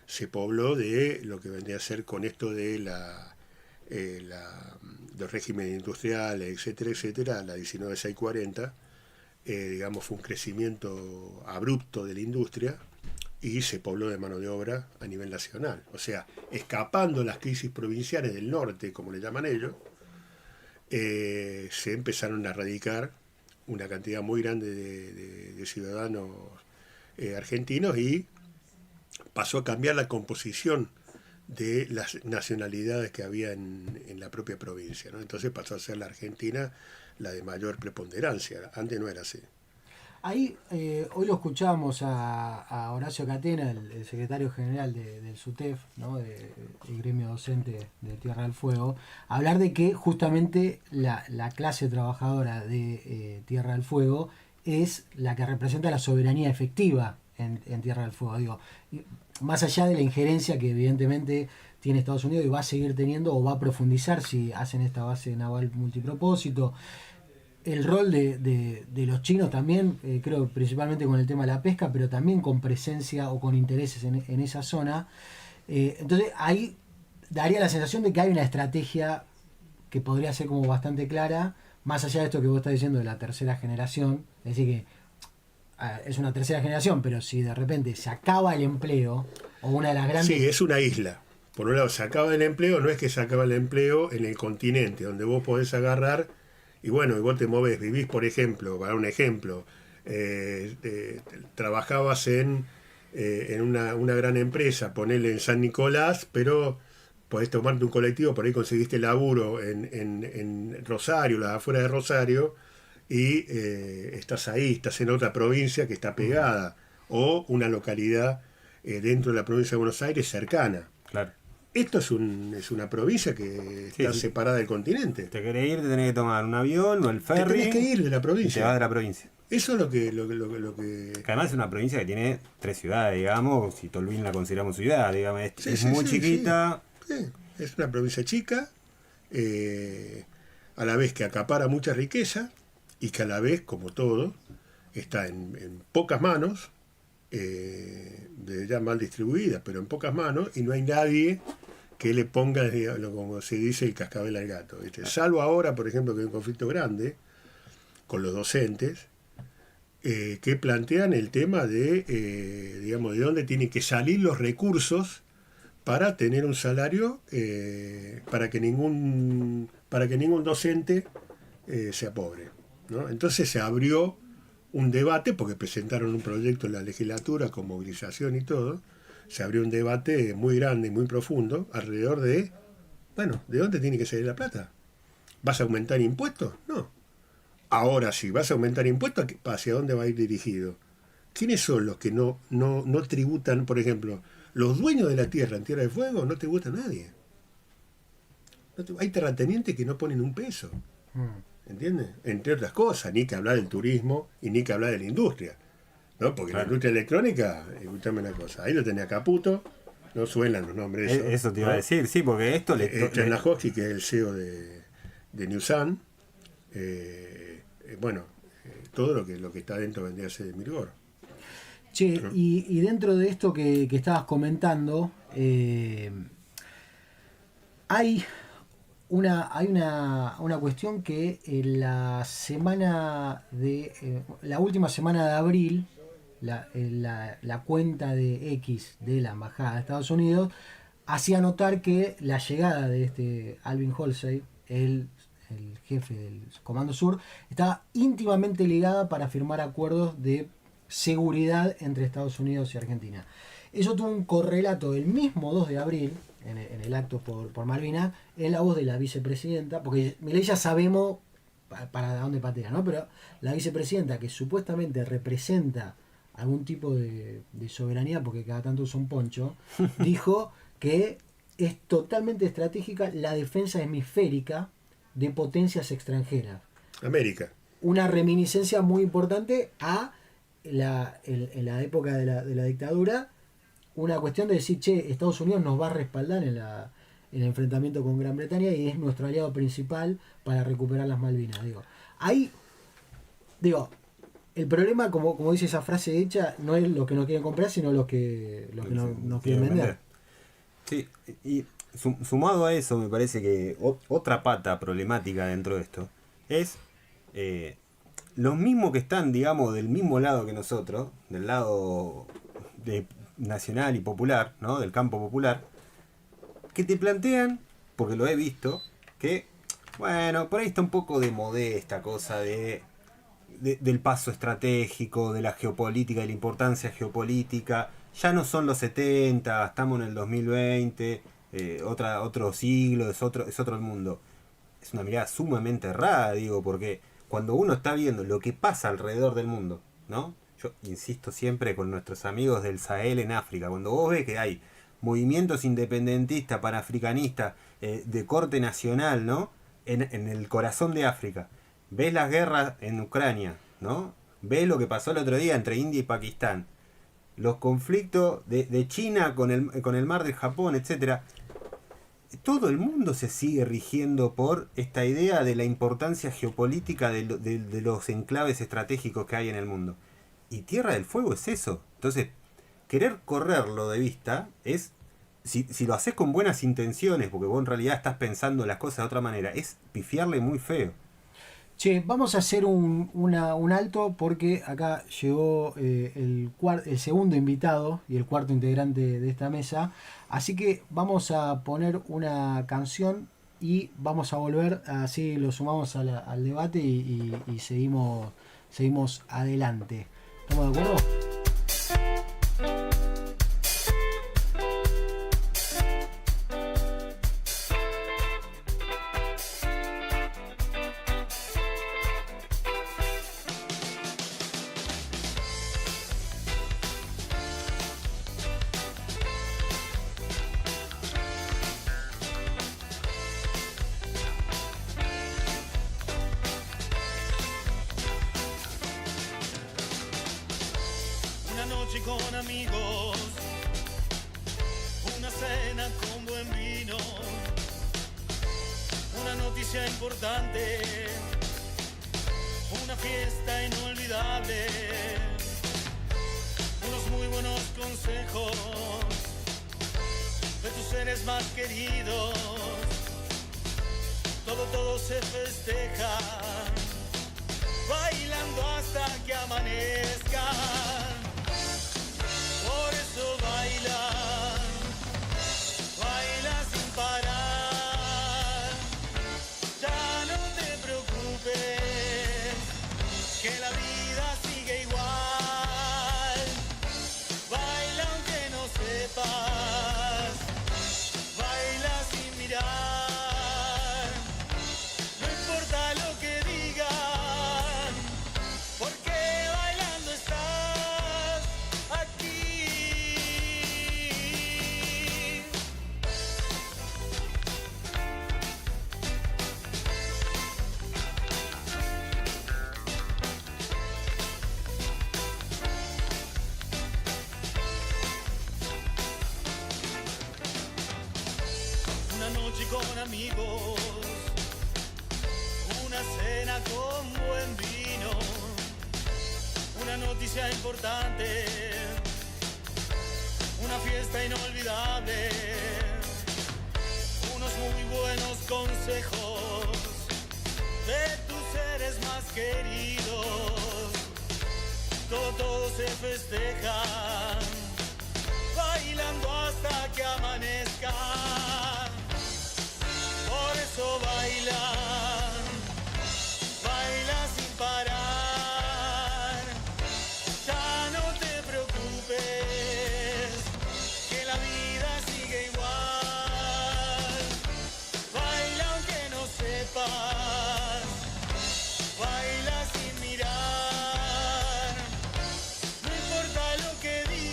se pobló de lo que vendría a ser con esto de los regímenes industriales, etcétera, etcétera, la 19640, digamos, fue un crecimiento abrupto de la industria y se pobló de mano de obra a nivel nacional. O sea, escapando las crisis provinciales del norte, como le llaman ellos, se empezaron a radicar una cantidad muy grande de ciudadanos argentinos y pasó a cambiar la composición de las nacionalidades que había en la propia provincia, ¿no? Entonces pasó a ser la Argentina la de mayor preponderancia. Antes no era así. Ahí, hoy lo escuchábamos a Horacio Catena, el secretario general del SUTEF, ¿no? El gremio docente de Tierra del Fuego, hablar de que justamente la clase trabajadora de Tierra del Fuego es la que representa la soberanía efectiva en Tierra del Fuego. Digo, más allá de la injerencia que evidentemente tiene Estados Unidos y va a seguir teniendo o va a profundizar si hacen esta base naval multipropósito. El rol de los chinos también, creo principalmente con el tema de la pesca, pero también con presencia o con intereses en esa zona. Entonces ahí daría la sensación de que hay una estrategia que podría ser como bastante clara, más allá de esto que vos estás diciendo de la tercera generación. Es decir que es una tercera generación, pero si de repente se acaba el empleo, o una de las grandes... Sí, es una isla. Por un lado, se acaba el empleo, no es que se acaba el empleo en el continente, donde vos podés agarrar... Y bueno, y vos te movés, vivís, por ejemplo, para un ejemplo, trabajabas en una gran empresa, ponele en San Nicolás, pero podés tomarte un colectivo, por ahí conseguiste laburo en Rosario, las afueras de Rosario, y estás ahí, estás en otra provincia que está pegada, o una localidad dentro de la provincia de Buenos Aires cercana. Claro. Esto es una provincia que está separada del continente. Te querés ir, te tenés que tomar un avión o el ferry. Te tenés que ir de la Y te provincia. vas de la provincia. Eso es lo que... Que además es una provincia que tiene 3 ciudades, digamos, si Tolwyn la consideramos ciudad, digamos, es muy chiquita. Sí. Es una provincia chica, a la vez que acapara mucha riqueza y que a la vez, como todo, está en pocas manos, ya mal distribuida, pero en pocas manos, y no hay nadie que le ponga, como se dice, el cascabel al gato, ¿viste? Salvo ahora, por ejemplo, que hay un conflicto grande con los docentes, que plantean el tema digamos, de dónde tienen que salir los recursos para tener un salario, para que ningún docente sea pobre, ¿no? Entonces se abrió un debate, porque presentaron un proyecto en la legislatura con movilización y todo, se abrió un debate muy grande y muy profundo alrededor de, bueno, ¿de dónde tiene que salir la plata? ¿Vas a aumentar impuestos? No. Ahora, si vas a aumentar impuestos, ¿hacia dónde va a ir dirigido? ¿Quiénes son los que no tributan? Por ejemplo, los dueños de la tierra en Tierra del Fuego no tributa a nadie. Hay terratenientes que no ponen un peso. ¿Entiendes? Entre otras cosas, ni que hablar del turismo y ni que hablar de la industria, ¿no? Porque la industria electrónica, escuchame una cosa, ahí lo tenía Caputo, no suenan los nombres. Eso te iba a decir, sí, porque esto Chernahovsky, que es el CEO de Newsan, bueno, todo lo que está dentro vendría a ser de Mirgor. Che, ¿no? Y dentro de esto que estabas comentando, hay una cuestión que en la última semana de abril, la cuenta de X de la Embajada de Estados Unidos hacía notar que la llegada de este Alvin Holsey, el jefe del Comando Sur, estaba íntimamente ligada para firmar acuerdos de seguridad entre Estados Unidos y Argentina. Eso tuvo un correlato el mismo 2 de abril, en el acto por Malvinas, en la voz de la vicepresidenta, porque Milei ya sabemos para dónde patea, ¿no? Pero la vicepresidenta, que supuestamente representa algún tipo de soberanía, porque cada tanto usa un poncho, dijo que es totalmente estratégica la defensa hemisférica de potencias extranjeras. América. Una reminiscencia muy importante a en la época de la dictadura, una cuestión de decir, che, Estados Unidos nos va a respaldar en el enfrentamiento con Gran Bretaña y es nuestro aliado principal para recuperar las Malvinas. El problema, como dice esa frase hecha, no es lo que no quieren comprar, sino lo que no quieren vender. Sí, y sumado a eso, me parece que otra pata problemática dentro de esto es los mismos que están, digamos, del mismo lado que nosotros, del lado nacional y popular, ¿no? Del campo popular, que te plantean, porque lo he visto, que, bueno, por ahí está un poco de modé esta cosa del paso estratégico, de la geopolítica, de la importancia geopolítica. Ya no son los 70, estamos en el 2020, otro siglo, es otro el mundo. Es una mirada sumamente errada, digo, porque cuando uno está viendo lo que pasa alrededor del mundo, ¿no? Yo insisto siempre con nuestros amigos del Sahel en África, cuando vos ves que hay movimientos independentistas, panafricanistas, de corte nacional, ¿no? En el corazón de África, ves las guerras en Ucrania, ¿no? Ves lo que pasó el otro día entre India y Pakistán, los conflictos de China con el mar del Japón, etcétera. Todo el mundo se sigue rigiendo por esta idea de la importancia geopolítica de los enclaves estratégicos que hay en el mundo. Y Tierra del Fuego es eso. Entonces, querer correrlo de vista es, si lo haces con buenas intenciones, porque vos en realidad estás pensando las cosas de otra manera, es pifiarle muy feo. Che, vamos a hacer un alto porque acá llegó el segundo invitado y el cuarto integrante de esta mesa. Así que vamos a poner una canción y vamos a volver, así lo sumamos al debate y seguimos adelante. ¿Estamos de acuerdo? Con amigos, una cena con buen vino, una noticia importante, una fiesta inolvidable, unos muy buenos consejos de tus seres más queridos. Todo se festeja, bailando hasta que amanezca. Por eso baila sin parar. Ya no te preocupes, que la vida sigue igual. Baila aunque no sepas, baila sin mirar. No importa lo que digan, porque bailando estás aquí. Una noche con amigos, una cena con buen vino, una noticia importante, una fiesta inolvidable, unos muy buenos consejos de tus seres más queridos. Todo se festeja, bailando hasta que amanezca. Por eso baila sin parar. Ya no te preocupes, que la vida sigue igual. Baila aunque no sepas, baila sin mirar. No importa lo que digas.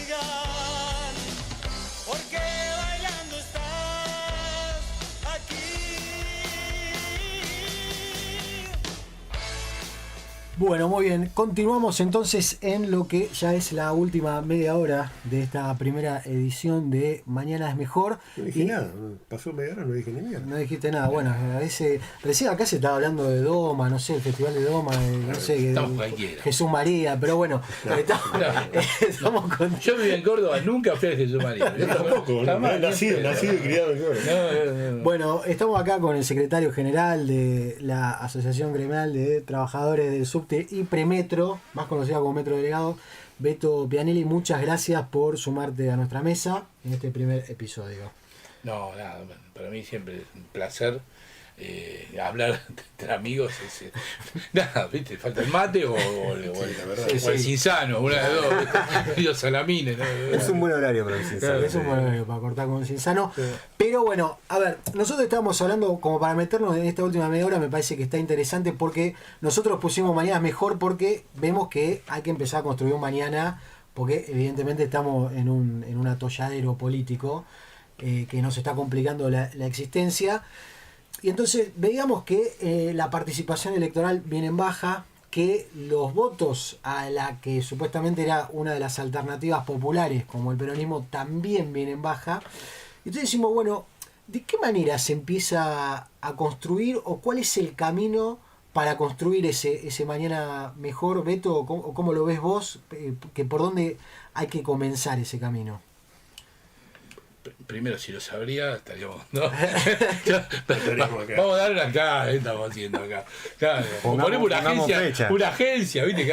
Bueno, muy bien. Continuamos entonces en lo que ya es la última media hora de esta primera edición de Mañana es Mejor. No dije nada, pasó media hora, no dije ni mierda. No dijiste nada. Bueno, a veces, recién acá se estaba hablando de Doma, no sé, el Festival de Doma, no sé, Estamos cualquiera. Jesús María, pero bueno, estamos con... Yo viví en Córdoba, nunca fui a Jesús María. Yo tampoco, Jamás, nacido y criado en Córdoba. No. Bueno, estamos acá con el secretario general de la Asociación Gremial de Trabajadores del Subte y Premetro, más conocida como Metro Delegado, Beto Pianelli. Muchas gracias por sumarte a nuestra mesa en este primer episodio. No, nada, para mí siempre es un placer hablar entre amigos. Nada, ¿viste? Falta el mate o el cinsano, una de dos. Los salamines. ¿No? Es un buen horario para el Cinsano. Es un buen horario para cortar con Cinsano. Sí. Pero bueno, a ver, nosotros estábamos hablando, como para meternos en esta última media hora, me parece que está interesante porque nosotros pusimos Mañana Mejor porque vemos que hay que empezar a construir un mañana, porque evidentemente estamos en un atolladero político que nos está complicando la existencia. Y entonces veíamos que la participación electoral viene en baja, que los votos a la que supuestamente era una de las alternativas populares, como el peronismo, también vienen en baja. Entonces decimos, bueno, ¿de qué manera se empieza a construir o cuál es el camino para construir ese mañana mejor, Beto? ¿O cómo lo ves vos? Que ¿por dónde hay que comenzar ese camino? Primero, si lo sabría, estaríamos. ¿No? Vamos a darle acá, ¿qué estamos haciendo acá? Claro, ponemos una agencia, ¿viste?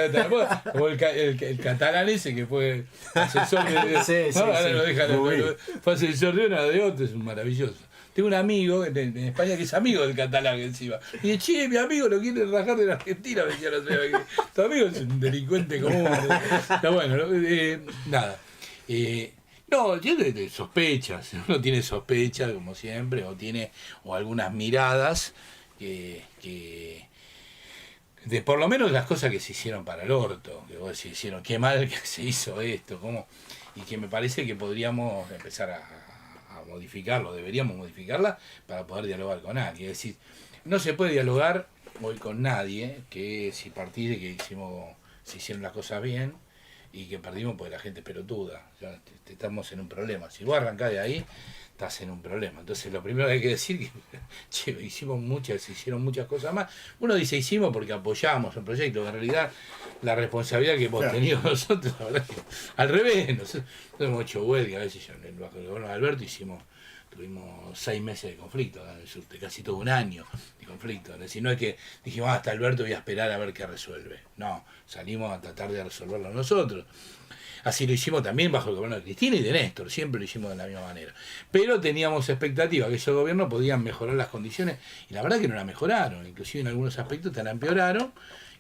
Como el catalán ese que fue asesor de. Sí, ahora sí, lo dejan, fue asesor de una de otra, es un maravilloso. Tengo un amigo en España que es amigo del catalán encima. Y dice, che, mi amigo lo quiere rajar de la Argentina, me decía la señora. Tu amigo es un delincuente común. Está bueno, nada. No, yo de sospechas, uno tiene sospechas como siempre, o algunas miradas que de por lo menos las cosas que se hicieron para el orto, que vos se hicieron, qué mal que se hizo esto, y que me parece que podríamos empezar a modificarlo, deberíamos modificarla para poder dialogar con alguien. Es decir, no se puede dialogar hoy con nadie que si partís de que se hicieron las cosas bien y que perdimos porque la gente es pelotuda. Ya estamos en un problema. Si vos arrancás de ahí, estás en un problema. Entonces lo primero que hay que decir es que se hicieron muchas cosas más. Uno dice hicimos porque apoyamos un proyecto, que en realidad la responsabilidad que hemos tenido nosotros, la verdad que al revés, nosotros hemos hecho huelga, a veces bajo el gobierno de Alberto tuvimos 6 meses de conflicto, casi todo un año de conflicto. Es decir, no es que dijimos hasta Alberto voy a esperar a ver qué resuelve. No, salimos a tratar de resolverlo nosotros. Así lo hicimos también bajo el gobierno de Cristina y de Néstor, siempre lo hicimos de la misma manera. Pero teníamos expectativa que esos gobiernos podían mejorar las condiciones, y la verdad que no las mejoraron, inclusive en algunos aspectos te la empeoraron,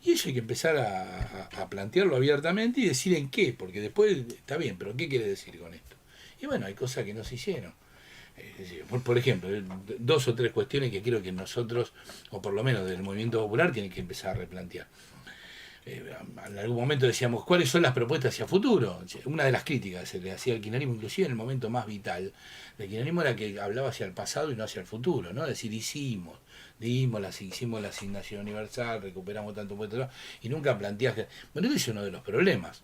y eso hay que empezar a plantearlo abiertamente y decir en qué, porque después está bien, pero ¿qué quiere decir con esto? Y bueno, hay cosas que no se hicieron. Por ejemplo, 2 o 3 cuestiones que creo que nosotros, o por lo menos del movimiento popular, tienen que empezar a replantear. En algún momento decíamos, ¿cuáles son las propuestas hacia futuro? Una de las críticas que se le hacía al kirchnerismo, inclusive en el momento más vital del kirchnerismo, era que hablaba hacia el pasado y no hacia el futuro, ¿no? Es decir, hicimos la asignación universal, recuperamos tanto puesto, y nunca planteaste. Bueno, ese es uno de los problemas.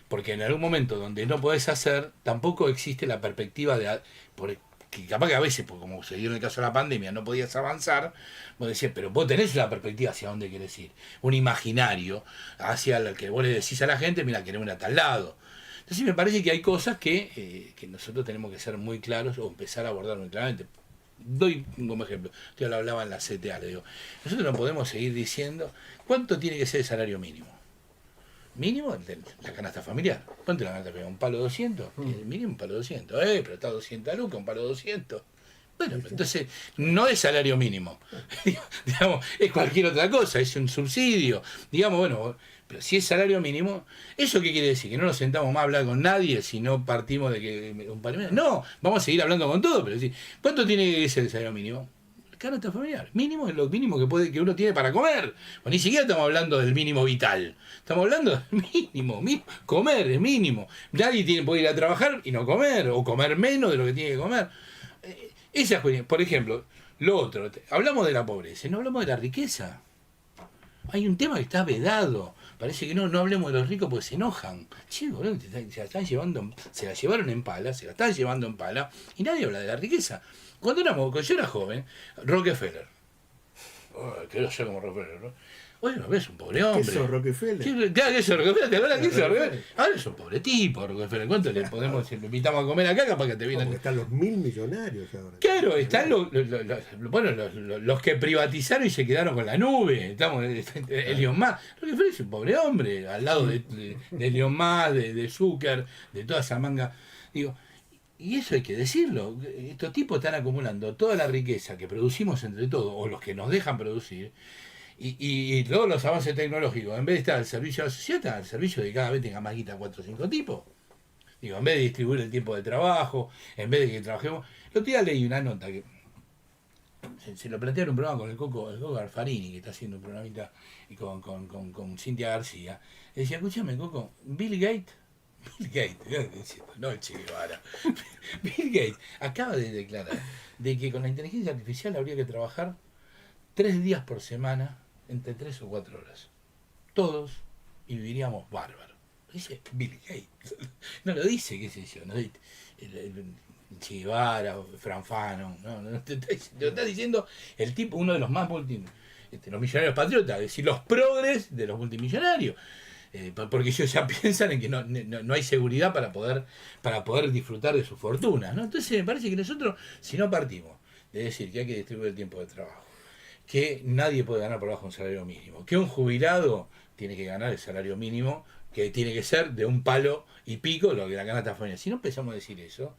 Porque en algún momento donde no podés hacer, tampoco existe la perspectiva que capaz que a veces, pues como se dio en el caso de la pandemia, no podías avanzar, vos decías, pero vos tenés una perspectiva hacia dónde querés ir, un imaginario hacia el que vos le decís a la gente, mira, queremos ir a tal lado. Entonces me parece que hay cosas que nosotros tenemos que ser muy claros o empezar a abordar muy claramente. Doy como ejemplo, yo lo hablaba en la CTA, le digo, nosotros no podemos seguir diciendo cuánto tiene que ser el salario mínimo. Mínimo la canasta familiar. ¿Cuánto es la canasta familiar? ¿Un palo 200? El mínimo un palo 200. Pero está 200 lucas, un palo 200. Bueno, entonces no es salario mínimo. Digamos, es cualquier otra cosa, es un subsidio. Digamos, bueno, pero si es salario mínimo, ¿eso qué quiere decir? ¿Que no nos sentamos más a hablar con nadie si no partimos de que un palo mínimo? No, vamos a seguir hablando con todo, pero ¿cuánto tiene que ser el salario mínimo? Canasta familiar. Mínimo es lo mínimo que uno tiene para comer. O ni siquiera estamos hablando del mínimo vital. Estamos hablando del mínimo. Comer es mínimo. Nadie puede ir a trabajar y no comer, o comer menos de lo que tiene que comer. Por ejemplo, lo otro, hablamos de la pobreza, no hablamos de la riqueza. Hay un tema que está vedado. Parece que no hablemos de los ricos porque se enojan. Che, boludo, se la están llevando, se la llevaron en pala, se la están llevando en pala, y nadie habla de la riqueza. Cuando yo era joven, Rockefeller. Quiero ser como Rockefeller, ¿no? Hoy no ves un pobre hombre. ¿Qué sos, Rockefeller? Claro, que eso Rockefeller, ¿te acuerdas que eso Rockefeller? Ahora es un pobre tipo, Rockefeller. ¿Cuánto le podemos, si lo invitamos a comer acá, capaz que te vienen? Porque están los 1.000 millonarios ahora. Claro, están los que privatizaron y se quedaron con la nube. Estamos Elon Musk. Rockefeller es un pobre hombre, al lado de Elon Musk, de Zucker, de toda esa manga. Digo, y eso hay que decirlo. Estos tipos están acumulando toda la riqueza que producimos entre todos, o los que nos dejan producir. Y todos los avances tecnológicos, en vez de estar al servicio de la sociedad, están al servicio de que cada vez tenga más guita 4 o 5 tipos. Digo, en vez de distribuir el tiempo de trabajo, en vez de que trabajemos. El otro día leí una nota que se lo plantearon un programa con el Coco Alfarini, que está haciendo un programita y con Cintia García. Le decía, escúchame, Coco, Bill Gates, no el Che Guevara, Bill Gates acaba de declarar de que con la inteligencia artificial habría que trabajar 3 días por semana, entre 3 o 4 horas. Todos, y viviríamos bárbaros. Dice Bill Gates. No lo dice, qué sé yo, no dice el Che Guevara, Fran Fanon, no te lo está diciendo el tipo, uno de los más los millonarios patriotas, es decir, los progres de los multimillonarios. Porque ellos ya piensan en que no hay seguridad para poder disfrutar de sus fortunas, ¿no? Entonces me parece que nosotros, si no partimos de decir que hay que distribuir el tiempo de trabajo, que nadie puede ganar por debajo de un salario mínimo, que un jubilado tiene que ganar el salario mínimo, que tiene que ser de un palo y pico lo que la canasta familiar. Si no empezamos a decir eso,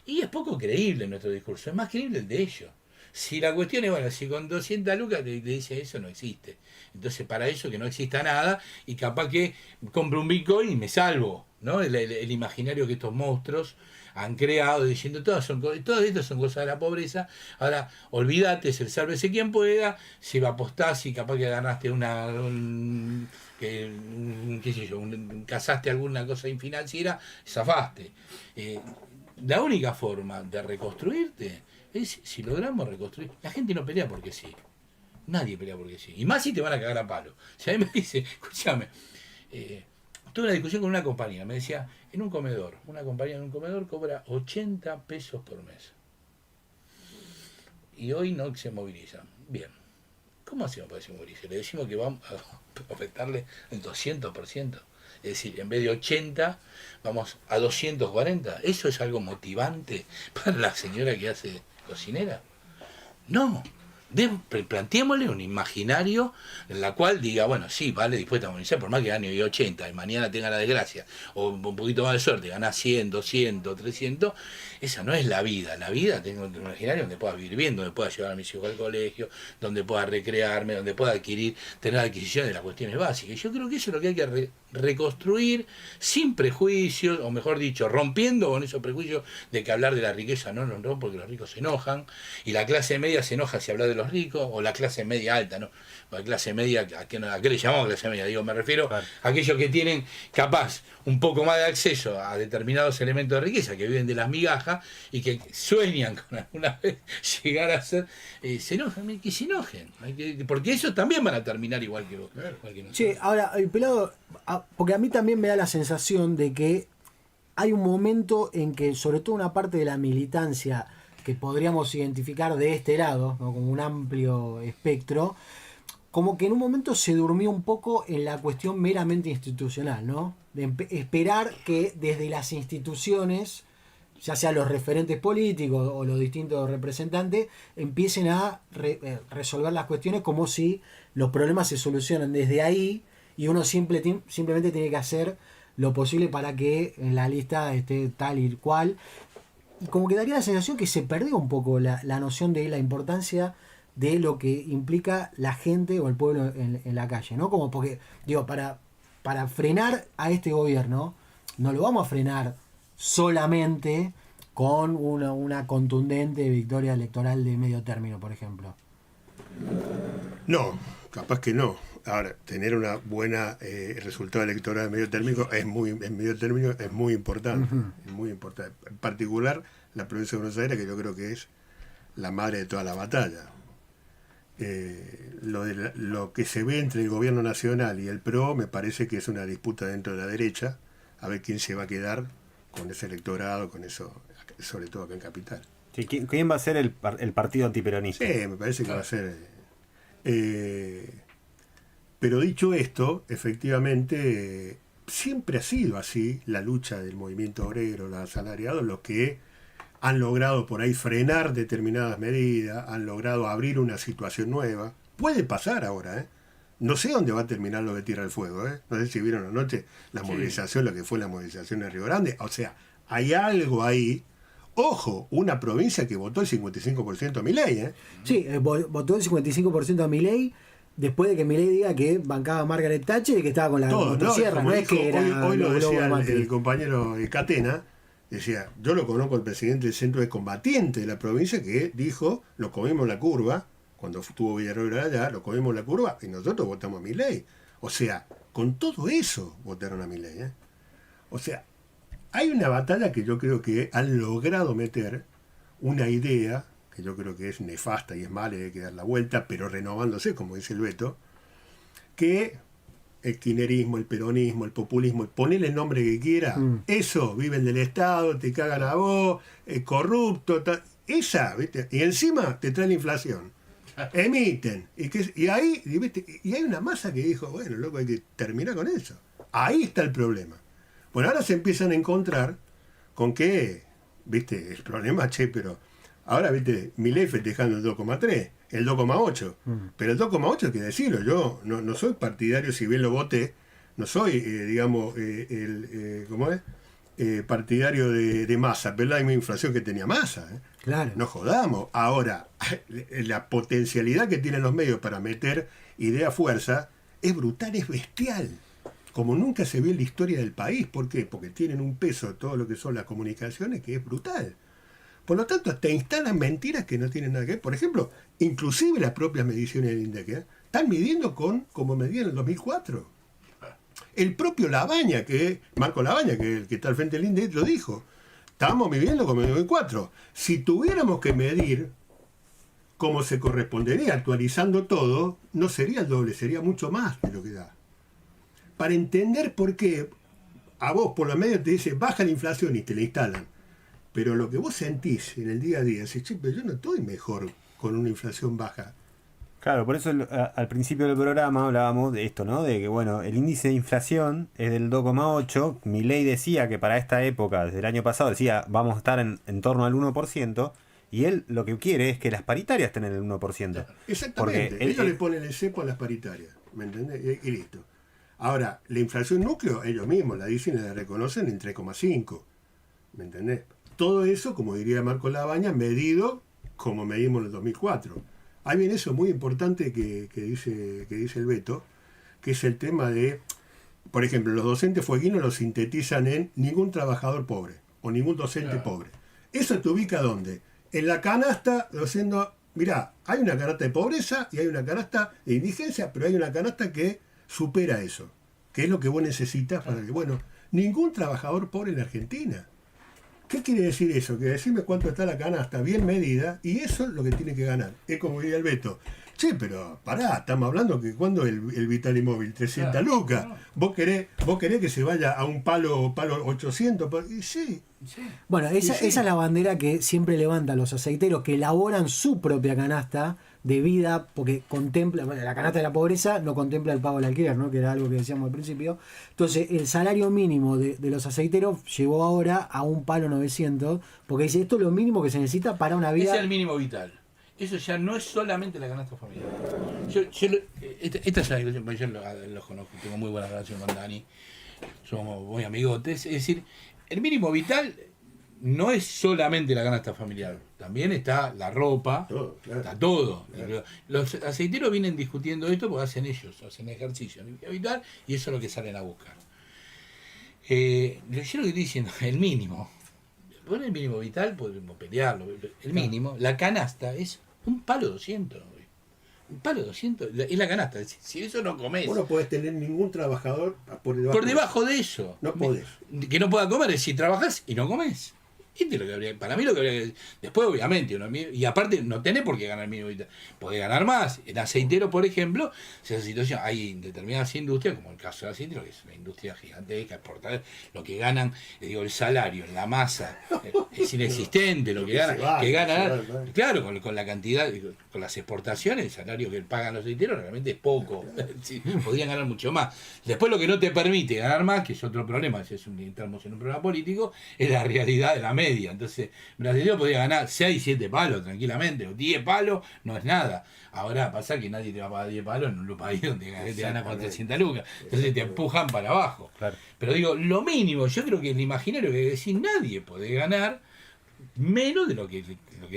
y es poco creíble nuestro discurso, es más creíble el de ellos. Si la cuestión es, bueno, si con 200 lucas te dice eso, no existe. Entonces, para eso que no exista nada, y capaz que compro un Bitcoin y me salvo, ¿no? El imaginario que estos monstruos han creado diciendo todas estas son cosas de la pobreza. Ahora, olvídate, es el sálvese quien pueda, si va a apostar, si capaz que ganaste qué sé yo, casaste alguna cosa infinanciera, zafaste. La única forma de reconstruirte es si logramos reconstruir. La gente no pelea porque sí. Nadie pelea porque sí. Y más si te van a cagar a palo. Si a mí me dice, escúchame, tuve una discusión con una compañía, me decía, una compañía en un comedor cobra 80 pesos por mes. Y hoy no se movilizan. Bien. ¿Cómo hacemos para que se movilice? Le decimos que vamos a afectarle el 200%. Es decir, en vez de 80, vamos a 240. ¿Eso es algo motivante para la señora que hace cocinera? No. Planteémosle un imaginario en la cual diga, bueno, sí, vale, dispuesta a movilizar, por más que gane hoy 80 y mañana tenga la desgracia, o un poquito más de suerte, gana 100, 200, 300, esa no es la vida. La vida tengo un imaginario donde pueda vivir bien, donde pueda llevar a mis hijos al colegio, donde pueda recrearme, donde pueda tener adquisición de las cuestiones básicas. Y yo creo que eso es lo que hay que reconstruir sin prejuicios, o mejor dicho, rompiendo con esos prejuicios de que hablar de la riqueza no, porque los ricos se enojan, y la clase media se enoja si habla de los ricos, o la clase media alta, ¿no? La clase media, ¿a qué le llamamos clase media? Digo, me refiero a aquellos que tienen capaz un poco más de acceso a determinados elementos de riqueza, que viven de las migajas y que sueñan con alguna vez llegar a ser, se enojan, que se enojen, porque ellos también van a terminar igual que vos. Che, ahora, el pelado, porque a mí también me da la sensación de que hay un momento en que, sobre todo una parte de la militancia que podríamos identificar de este lado, ¿no? Como un amplio espectro, como que en un momento se durmió un poco en la cuestión meramente institucional, ¿no? De esperar que desde las instituciones, ya sea los referentes políticos o los distintos representantes, empiecen a resolver las cuestiones como si los problemas se solucionan desde ahí y uno simplemente tiene que hacer lo posible para que en la lista esté tal y cual. Y como que daría la sensación que se perdió un poco la noción de la importancia de lo que implica la gente o el pueblo en la calle, ¿no? Como porque, digo, para frenar a este gobierno, no lo vamos a frenar solamente con una contundente victoria electoral de medio término, por ejemplo. No, capaz que no. Ahora, tener una buena resultado electoral de medio término es muy importante. Uh-huh. Es muy importante. En particular, la provincia de Buenos Aires, que yo creo que es la madre de toda la batalla. lo que se ve entre el gobierno nacional y el PRO me parece que es una disputa dentro de la derecha, a ver quién se va a quedar con ese electorado, con eso, sobre todo acá en Capital. Sí, ¿quién va a ser el partido antiperonista? Sí, me parece que va a ser... pero dicho esto, efectivamente, siempre ha sido así la lucha del movimiento obrero, los asalariados, los que han logrado por ahí frenar determinadas medidas, han logrado abrir una situación nueva. Puede pasar ahora, ¿eh? No sé dónde va a terminar lo de Tierra del Fuego, ¿eh? No sé si vieron anoche la movilización, lo que fue la movilización en Río Grande. O sea, hay algo ahí. Ojo, una provincia que votó el 55% a Milei, ¿eh? Sí, votó el 55% a Milei después de que Milei diga que bancaba a Margaret Thatcher y que estaba con la motosierra. No es que era hoy lo decía Macri. el compañero Catena, decía, yo lo conozco al presidente del Centro de Combatientes de la provincia que dijo, lo comimos en la curva, cuando estuvo Villarroel allá, lo comimos en la curva y nosotros votamos a Milei. O sea, con todo eso votaron a Milei, ¿eh? O sea, hay una batalla que yo creo que han logrado meter una idea, que yo creo que es nefasta y es mala y hay que dar la vuelta, pero renovándose, como dice el Beto, que el kirchnerismo, el peronismo, el populismo, ponele el nombre que quiera, eso, viven del Estado, te cagan a vos, es corrupto, esa, ¿viste? Y encima te trae la inflación. Emiten. Y ahí, ¿viste? Y hay una masa que dijo, bueno, loco, hay que terminar con eso. Ahí está el problema. Bueno, ahora se empiezan a encontrar con que, ¿viste? El problema, pero ahora, ¿viste? Milei festejando el 2,3, el 2,8. Pero el 2,8 hay que decirlo, yo no soy partidario, si bien lo voté, no soy, digamos, ¿cómo es? Partidario de Massa, pero la misma inflación que tenía Massa, ¿eh? Claro. No jodamos. Ahora, la potencialidad que tienen los medios para meter idea fuerza es brutal, es bestial. Como nunca se vio en la historia del país. ¿Por qué? Porque tienen un peso todo lo que son las comunicaciones que es brutal. Por lo tanto, te instalan mentiras que no tienen nada que ver. Por ejemplo, inclusive las propias mediciones del INDEC, ¿eh? Están midiendo como medían en el 2004. El propio Labaña, Marco Labaña, que el que está al frente del INDEC, lo dijo. Estábamos midiendo como en el 2004. Si tuviéramos que medir como se correspondería, actualizando todo, no sería el doble, sería mucho más de lo que da. Para entender por qué a vos por lo medio te dice baja la inflación y te la instalan. Pero lo que vos sentís en el día a día, decís, che, pero yo no estoy mejor con una inflación baja. Claro, por eso al principio del programa hablábamos de esto, ¿no? De que, bueno, el índice de inflación es del 2,8. Milei decía que para esta época, desde el año pasado, decía vamos a estar en torno al 1%. Y él lo que quiere es que las paritarias estén en el 1%. Exactamente. Ellos le ponen el cepo a las paritarias. ¿Me entendés? Y listo. Ahora, la inflación núcleo, ellos mismos la dicen y la reconocen en 3,5. ¿Me entendés? Todo eso, como diría Marco Labaña, medido como medimos en el 2004. Hay bien eso muy importante que dice el Beto, que es el tema de, por ejemplo, los docentes fueguinos lo sintetizan en ningún trabajador pobre o ningún docente pobre. ¿Eso te ubica dónde? En la canasta, diciendo, mirá, hay una canasta de pobreza y hay una canasta de indigencia, pero hay una canasta que supera eso, que es lo que vos necesitas para que, bueno, ningún trabajador pobre en Argentina. ¿Qué quiere decir eso? Que decirme cuánto está la canasta bien medida y eso es lo que tiene que ganar. Es como diría el Beto. Che, pero pará, estamos hablando que cuando el Vitali Móvil, 300 lucas. ¿Vos querés que se vaya a un palo 800? Y sí. Bueno, esa es la bandera que siempre levantan los aceiteros que elaboran su propia canasta de vida, porque contempla, bueno, la canasta de la pobreza no contempla el pago del alquiler, ¿no? Que era algo que decíamos al principio. Entonces, el salario mínimo de los aceiteros llegó ahora a un palo 900, porque dice, esto es lo mínimo que se necesita para una vida. Ese es el mínimo vital. Eso ya no es solamente la canasta familiar. Esta es la discusión, yo los conozco, tengo muy buena relación con Dani, somos muy amigotes. Es decir, el mínimo vital no es solamente la canasta familiar, también está la ropa, Todo, claro. está todo. Claro. Los aceiteros vienen discutiendo esto porque hacen ejercicio vital y eso es lo que salen a buscar. Yo lo que estoy diciendo, el mínimo. Bueno, el mínimo vital podemos pelearlo. El mínimo, la canasta es un palo 200. Un palo 200 es la canasta. Si eso no comés. Vos no podés tener ningún trabajador por Por debajo de eso. No podés. Que no pueda comer es si trabajás y no comés. Esto es lo que habría, para mí lo que habría que... Después, obviamente, y aparte no tenés por qué ganar mínimo vital. Podés ganar más. En aceitero, por ejemplo, si esa situación, hay determinadas industrias, como el caso de aceitero, que es una industria gigantesca, exportar, lo que ganan, digo, el salario, la masa, es inexistente, lo que ganan, claro, con la cantidad, con las exportaciones, el salario que pagan los aceiteros realmente es poco. Sí, podrían ganar mucho más. Después lo que no te permite ganar más, que es otro problema, si entramos en un problema político, es la realidad de la media. Entonces, Brasileño podría ganar 6, 7 palos tranquilamente, o 10 palos, no es nada. Ahora pasa que nadie te va a pagar 10 palos en un país donde te gana con 300 lucas. Entonces te empujan para abajo. Claro. Pero digo, lo mínimo, yo creo que el imaginario que decir nadie puede ganar menos de lo que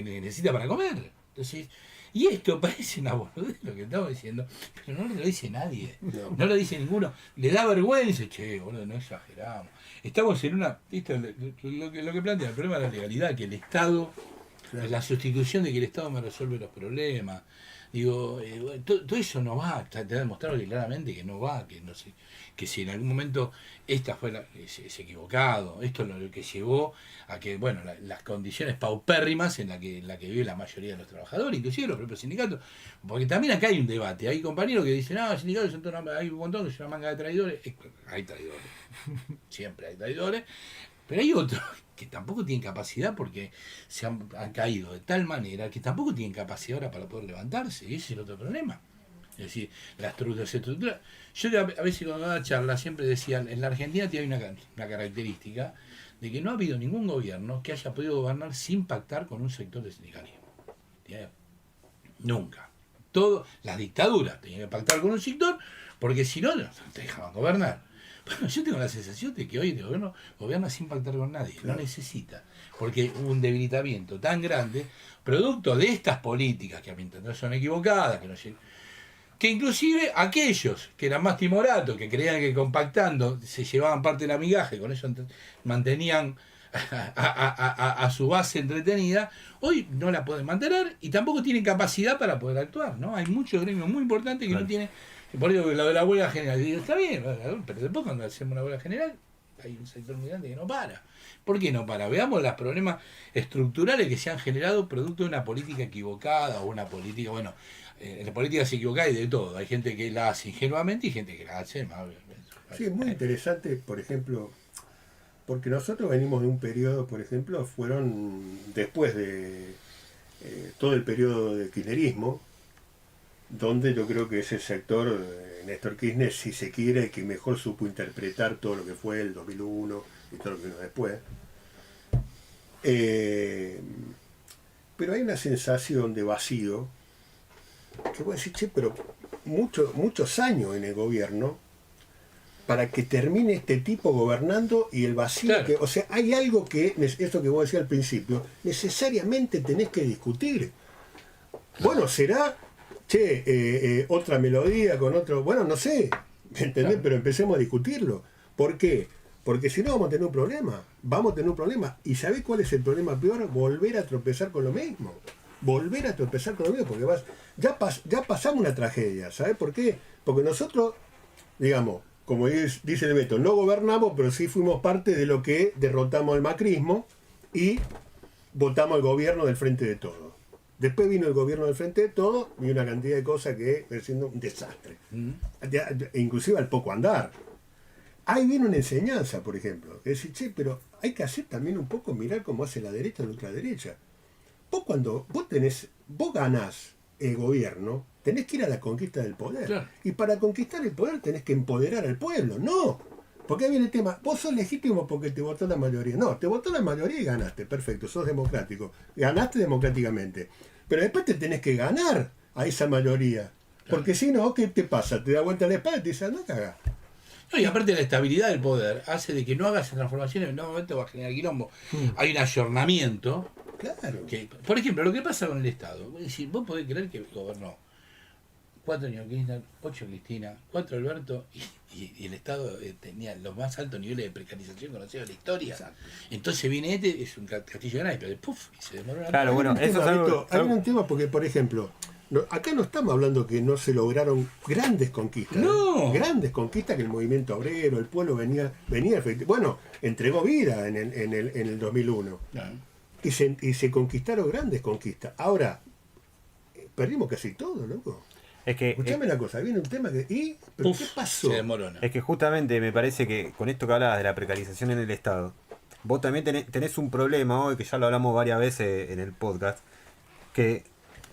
necesita para comer. Entonces, y esto parece una boludez lo que estamos diciendo, pero no lo dice nadie, no lo dice ninguno. Le da vergüenza, che, boludo, no exageramos. Estamos en una, esto, lo que plantea el problema de la legalidad, que el Estado, la sustitución de que el Estado me resuelve los problemas. Digo, todo eso no va, está demostrado claramente que no va, que no sé, que si en algún momento esta fue es equivocado, esto es lo que llevó a que, bueno, las condiciones paupérrimas en la que vive la mayoría de los trabajadores, inclusive los propios sindicatos, porque también acá hay un debate, hay compañeros que dicen, los sindicatos son hay un montón que son una manga de traidores, hay traidores, siempre hay traidores, pero hay otros que tampoco tienen capacidad porque han caído de tal manera que tampoco tienen capacidad ahora para poder levantarse, y ese es el otro problema. Es decir, la estructura. Yo a veces cuando daba charlas siempre decía, en la Argentina tiene una característica de que no ha habido ningún gobierno que haya podido gobernar sin pactar con un sector de sindicalismo. ¿Entiendes? Nunca. Las dictaduras tenían que pactar con un sector porque si no, no te dejaban gobernar. Bueno, yo tengo la sensación de que hoy el gobierno gobierna sin pactar con nadie, no necesita, porque hubo un debilitamiento tan grande, producto de estas políticas que a mi entender son equivocadas, que inclusive aquellos que eran más timoratos, que creían que compactando se llevaban parte de la migaja y con eso mantenían a su base entretenida, hoy no la pueden mantener y tampoco tienen capacidad para poder actuar, ¿no? Hay muchos gremios muy importantes que no tienen. Por eso lo de la huelga general, digo, está bien, pero después cuando hacemos una huelga general hay un sector muy grande que no para. ¿Por qué no para? Veamos los problemas estructurales que se han generado producto de una política equivocada o una política, bueno, en la política se equivoca y de todo. Hay gente que la hace ingenuamente y gente que la hace más. Sí, es muy interesante, por ejemplo, porque nosotros venimos de un periodo, por ejemplo, fueron después de todo el periodo del kirchnerismo, donde yo creo que ese sector, Néstor Kirchner, si se quiere, que mejor supo interpretar todo lo que fue el 2001 y todo lo que vino después. Pero hay una sensación de vacío, que voy a decir, che, pero muchos años en el gobierno para que termine este tipo gobernando y el vacío, claro. O sea, hay algo que, esto que vos decías al principio, necesariamente tenés que discutir. Bueno, será... otra melodía con otro, bueno, no sé, ¿entendés? Claro. Pero empecemos a discutirlo. ¿Por qué? Porque si no vamos a tener un problema. ¿Y sabés cuál es el problema peor? Volver a tropezar con lo mismo. Porque ya pasamos una tragedia. ¿Sabés por qué? Porque nosotros, digamos, como dice el Beto, no gobernamos, pero sí fuimos parte de lo que derrotamos el macrismo y votamos al gobierno del Frente de Todos. Después vino el gobierno del Frente de Todos y una cantidad de cosas que están siendo un desastre. Inclusive al poco andar. Ahí viene una enseñanza, por ejemplo. Es decir, che, pero hay que hacer también un poco, mirar cómo hace la derecha o la ultraderecha. Cuando vos ganás el gobierno, tenés que ir a la conquista del poder. Claro. Y para conquistar el poder tenés que empoderar al pueblo. No. Porque ahí viene el tema, vos sos legítimo porque te votó la mayoría. No, te votó la mayoría y ganaste, perfecto, sos democrático. Ganaste democráticamente. Pero después te tenés que ganar a esa mayoría. Porque si no, ¿qué te pasa? Te da vuelta la espalda y te dice, anda a cagar. No, y aparte la estabilidad del poder hace de que no hagas transformaciones, en un momento va a generar quilombo. Hay un ayornamiento. Claro. Que, por ejemplo, lo que pasa con el Estado. Es decir, vos podés creer que gobernó 4 años Kirchner, 8 Cristina, 4 Alberto y el Estado tenía los más altos niveles de precarización conocidos de la historia. Exacto. Entonces viene es un castillo de naipes, ¡puf! Y se demoró. Claro, bueno, eso es algo... Hay un tema porque, por ejemplo, acá no estamos hablando que no se lograron grandes conquistas. No. Grandes conquistas que el movimiento obrero, el pueblo venía bueno, entregó vida en el 2001. Claro. Y se conquistaron grandes conquistas. Ahora, perdimos casi todo, loco. Es que, Escuchame una cosa, viene un tema que... ¿Pero Uf, qué pasó? se desmorona. es que justamente me parece que con esto que hablabas de la precarización en el Estado, vos también tenés un problema hoy, que ya lo hablamos varias veces en el podcast, que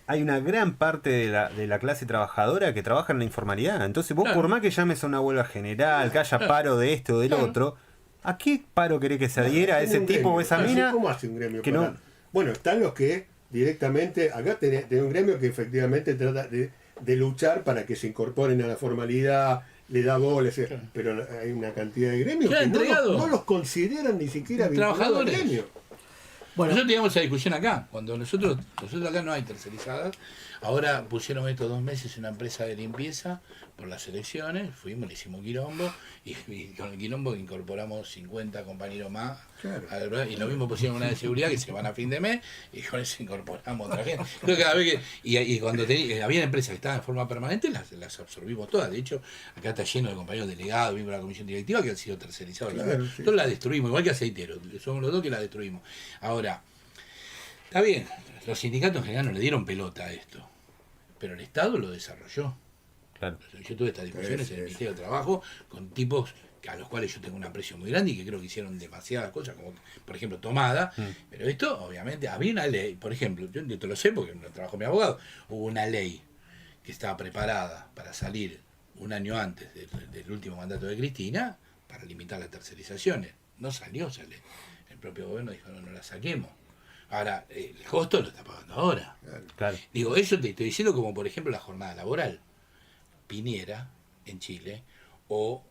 hay una gran parte de la clase trabajadora que trabaja en la informalidad. Entonces vos, Claro. por más que llames a una huelga general, que haya paro de esto o del otro, ¿a qué paro querés que se adhiera a ese Un tipo gremio. o esa Así, mina? ¿Cómo hace un gremio? que para- no- Bueno, están los que directamente... Acá tenés un gremio que efectivamente trata de luchar para que se incorporen a la formalidad, le da bola, pero hay una cantidad de gremios Queda que entregado. no los consideran ni siquiera vinculados al Trabajadores. gremio. Bueno, Nosotros teníamos esa discusión acá, cuando nosotros acá no hay tercerizadas, ahora pusieron estos 2 meses una empresa de limpieza por las elecciones, fuimos, le hicimos quilombo, y con el quilombo incorporamos 50 compañeros más, Claro. y lo mismo pusieron una de seguridad que se van a fin de mes, y con eso incorporamos otra gente. Entonces, cada vez que, y cuando había empresas que estaban en forma permanente, las absorbimos todas. De hecho, acá está lleno de compañeros delegados, miembros de la comisión directiva, que han sido tercerizados. Claro, sí. Entonces la destruimos, igual que Aceitero, somos los dos que la destruimos. Ahora, está bien, los sindicatos en general no le dieron pelota a esto, pero el Estado lo desarrolló. Claro. Yo tuve estas discusiones Sí, en el sí. Ministerio de Trabajo con tipos a los cuales yo tengo un aprecio muy grande y que creo que hicieron demasiadas cosas, como por ejemplo Tomada, pero esto obviamente había una ley, por ejemplo, yo te lo sé porque lo trabajo mi abogado, hubo una ley que estaba preparada para salir un año antes del último mandato de Cristina para limitar las tercerizaciones. No salió esa ley. El propio gobierno dijo, no la saquemos. Ahora, el costo lo está pagando ahora. Claro. Digo, eso te estoy diciendo como por ejemplo la jornada laboral. Piñera, en Chile, o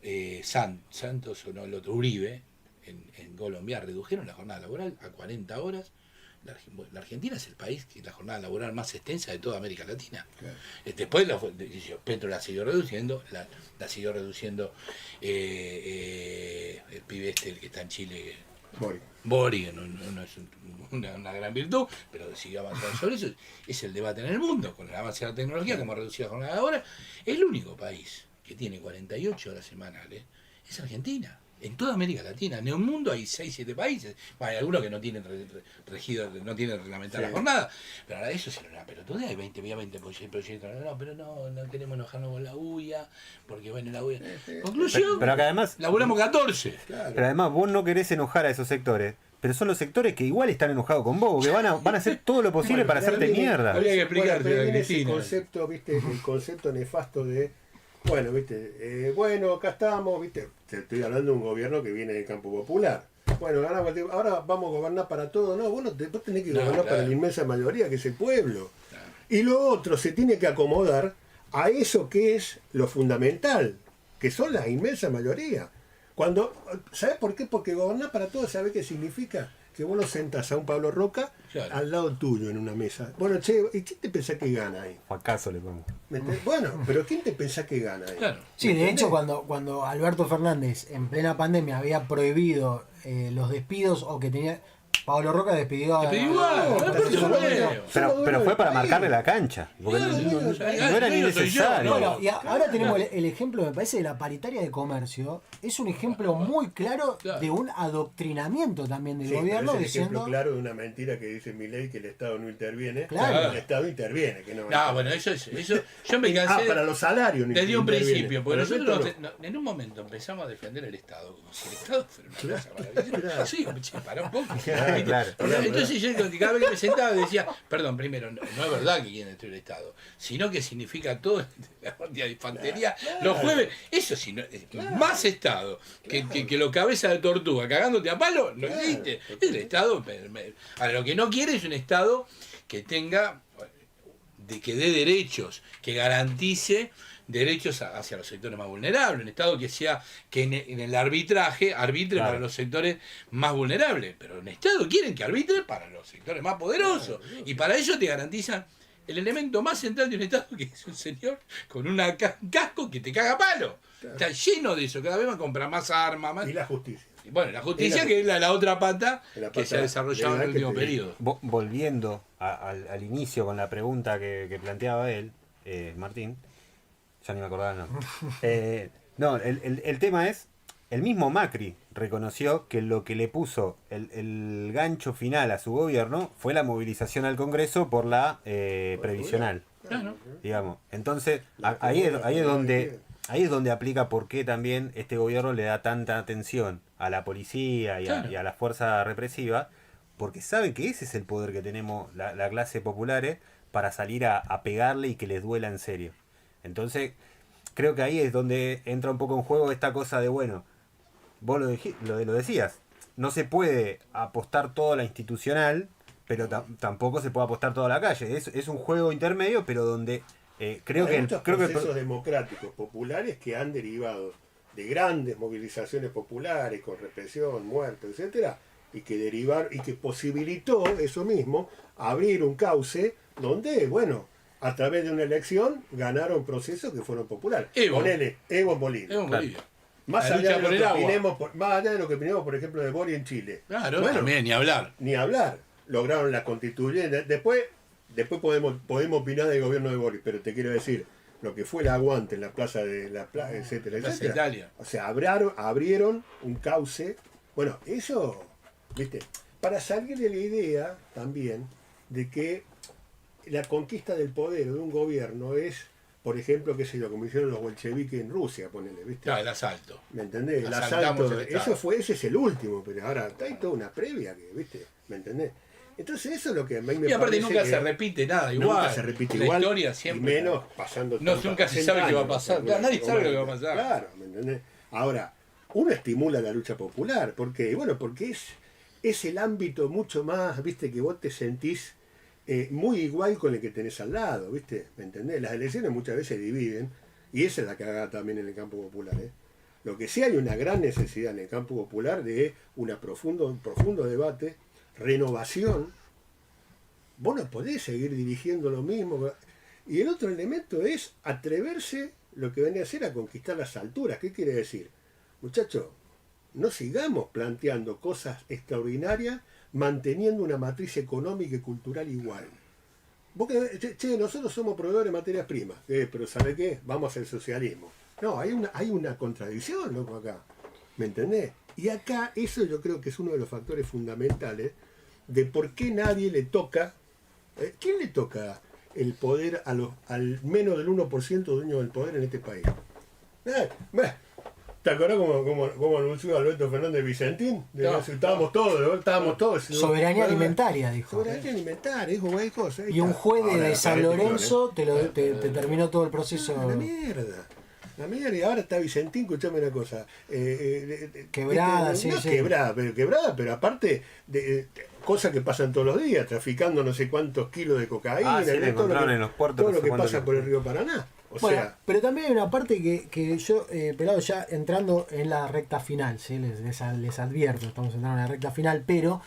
Santos, o no, el otro, Uribe, en Colombia, redujeron la jornada laboral a 40 horas. La Argentina es el país que la jornada laboral más extensa de toda América Latina. Claro. Después Petro la siguió reduciendo, la siguió reduciendo el pibe el que está en Chile, Boric, no es una gran virtud, pero sigue avanzando sobre eso. Es el debate en el mundo, con el avance de la tecnología, como reducir la jornada laboral. El único país que tiene 48 horas semanales es Argentina. En toda América Latina, en el mundo hay 6-7 países. Bueno, hay algunos que no tienen regido, no tienen reglamentada la jornada, pero ahora eso será una pelotudez, hay 20 proyectos, no, pero no queremos enojarnos con la UIA, porque bueno, la UIA. Conclusión, Pero que además, laburamos 14. pero además vos no querés enojar a esos sectores, pero son los sectores que igual están enojados con vos, que van a hacer todo lo posible Bueno, para pero hacerte viene- mierda. Habría que explicarte pero a viene ese Cristina. concepto, ¿viste? El concepto nefasto de... Bueno, ¿viste? Bueno, acá estamos, ¿viste? Te estoy hablando de un gobierno que viene del campo popular. Bueno, ahora vamos a gobernar para todo. No, vos tenés que No, gobernar claro. para la inmensa mayoría, que es el pueblo. Y lo otro se tiene que acomodar a eso que es lo fundamental, que son la inmensa mayoría. ¿Sabés por qué? Porque gobernar para todos, ¿sabés qué significa? Que vos lo sentás a un Pablo Roca Claro. al lado tuyo en una mesa. Bueno, che, ¿y quién te pensás que gana ahí? ¿Acaso le pongo? ¿Me entendés? Bueno, pero ¿quién te pensás que gana ahí? Claro. sí, ¿Me de entendés? hecho cuando Alberto Fernández en plena pandemia había prohibido los despidos o que tenía... Pablo Roca despidió a... Pero igual, No, por eso Pero dueño fue del para país. marcarle la cancha. Porque Claro, no claro. era ni necesario. Bueno, y ahora tenemos el ejemplo, me parece, de la paritaria de comercio. Es un ejemplo muy claro Claro. de un adoctrinamiento también del Sí, pero gobierno es el diciendo... ejemplo claro de una mentira que dice Milei, que el Estado no interviene. Claro. El Estado interviene, que no. No, bueno, eso yo me cansé para los salarios. ni desde un interviene. principio, porque Para el nosotros resto en un momento empezamos a defender el Estado, como si el Estado fuera una cosa maravillosa. Claro. Sí, che, pará un poco. Claro. Entonces yo cada vez que me sentaba decía, perdón, primero, no es verdad que quieren destruir el Estado, sino que significa todo la guardia de infantería los jueves, eso sí, más Estado que los cabezas de tortuga cagándote a palo, no existe. El Estado, ahora lo que no quiere es un Estado que tenga, que dé derechos, que garantice derechos hacia los sectores más vulnerables, un Estado que sea, que en el arbitraje arbitre Claro. para los sectores más vulnerables, pero un Estado quieren que arbitre para los sectores más poderosos, y para ello te garantizan el elemento más central de un Estado, que es un señor con un casco que te caga a palo. Está lleno de eso, cada vez va a comprar más armas, más... Y la justicia. Y bueno, la justicia que es la otra pata que se ha desarrollado en el último periodo. Volviendo al inicio con la pregunta que planteaba él, Martín, ya ni me acordaba el nombre. No, el tema es, el mismo Macri reconoció que lo que le puso el gancho final a su gobierno fue la movilización al Congreso por la previsional. Claro. Digamos. Entonces, ahí es donde aplica por qué también este gobierno le da tanta atención a la policía y a la fuerza represiva, porque sabe que ese es el poder que tenemos la clase populares para salir a pegarle y que les duela en serio. Entonces, creo que ahí es donde entra un poco en juego esta cosa de, bueno, vos lo decías, no se puede apostar todo a la institucional, pero tampoco se puede apostar todo a la calle. Es un juego intermedio, pero donde creo Hay que... muchos creo procesos democráticos populares que han derivado de grandes movilizaciones populares con represión, muerte, etcétera, y que posibilitó eso mismo, abrir un cauce donde, bueno, a través de una elección ganaron procesos que fueron populares. Ponele, Evo Molina. Evo Molina. Más La allá, lucha por el agua. más allá de lo que opinemos, por ejemplo, de Boric en Chile. Claro, Bueno, también, ni hablar. Ni hablar. Lograron la constituyente. Después podemos opinar del gobierno de Boric, pero te quiero decir, lo que fue el aguante en la plaza de etcétera, Plaza etcétera. Italia. O sea, abrieron un cauce. Bueno, eso, viste, para salir de la idea también de que la conquista del poder de un gobierno es, por ejemplo, qué sé yo, como hicieron los bolcheviques en Rusia, ponele, ¿viste? Claro, el asalto. ¿Me entendés? El Asaltamos asalto, el Estado. ese es el último, pero ahora hay toda una previa que, ¿viste? ¿Me entendés? Entonces eso es lo que a mí me Y aparte parece nunca que se repite nada igual. nunca se repite la igual. historia siempre. Y menos pasando No, tantos nunca se 60 sabe qué va a años, pasar. ¿no? Nadie sabe lo que va a pasar. Claro, ¿me entendés? Ahora, uno estimula la lucha popular, porque, bueno, porque es el ámbito mucho más, ¿viste? Que vos te sentís muy igual con el que tenés al lado, ¿viste? ¿Me entendés? Las elecciones muchas veces dividen, y esa es la cagada también en el campo popular, ¿eh? Lo que sí hay una gran necesidad en el campo popular de un profundo debate, renovación. Vos no podés seguir dirigiendo lo mismo. Y el otro elemento es atreverse, lo que viene a ser, a conquistar las alturas. ¿Qué quiere decir? Muchachos, no sigamos planteando cosas extraordinarias manteniendo una matriz económica y cultural igual. Porque, nosotros somos proveedores de materias primas, pero ¿sabe qué? Vamos al socialismo. No, hay una contradicción, loco, acá. ¿Me entendés? Y acá eso yo creo que es uno de los factores fundamentales de por qué nadie le toca. ¿Quién le toca el poder al menos del 1% dueño del poder en este país? ¿Te acordás cómo anunció Alberto Fernández Vicentín? Estábamos todos. Soberanía alimentaria, dijo. Soberanía alimentaria, dijo cualquier cosa. Y un juez de Ahora, San Lorenzo te terminó todo el proceso. La mierda. Y ahora está Vicentín, escuchame una cosa. Quebrada, no sí. Quebrada, pero aparte de cosas que pasan todos los días, traficando no sé cuántos kilos de cocaína, sí, todo en los puertos, todo lo que cuánto pasa por el río Paraná. Bueno, pero también hay una parte que yo, Pelado, ya entrando en la recta final, ¿sí? les advierto, estamos entrando en la recta final, pero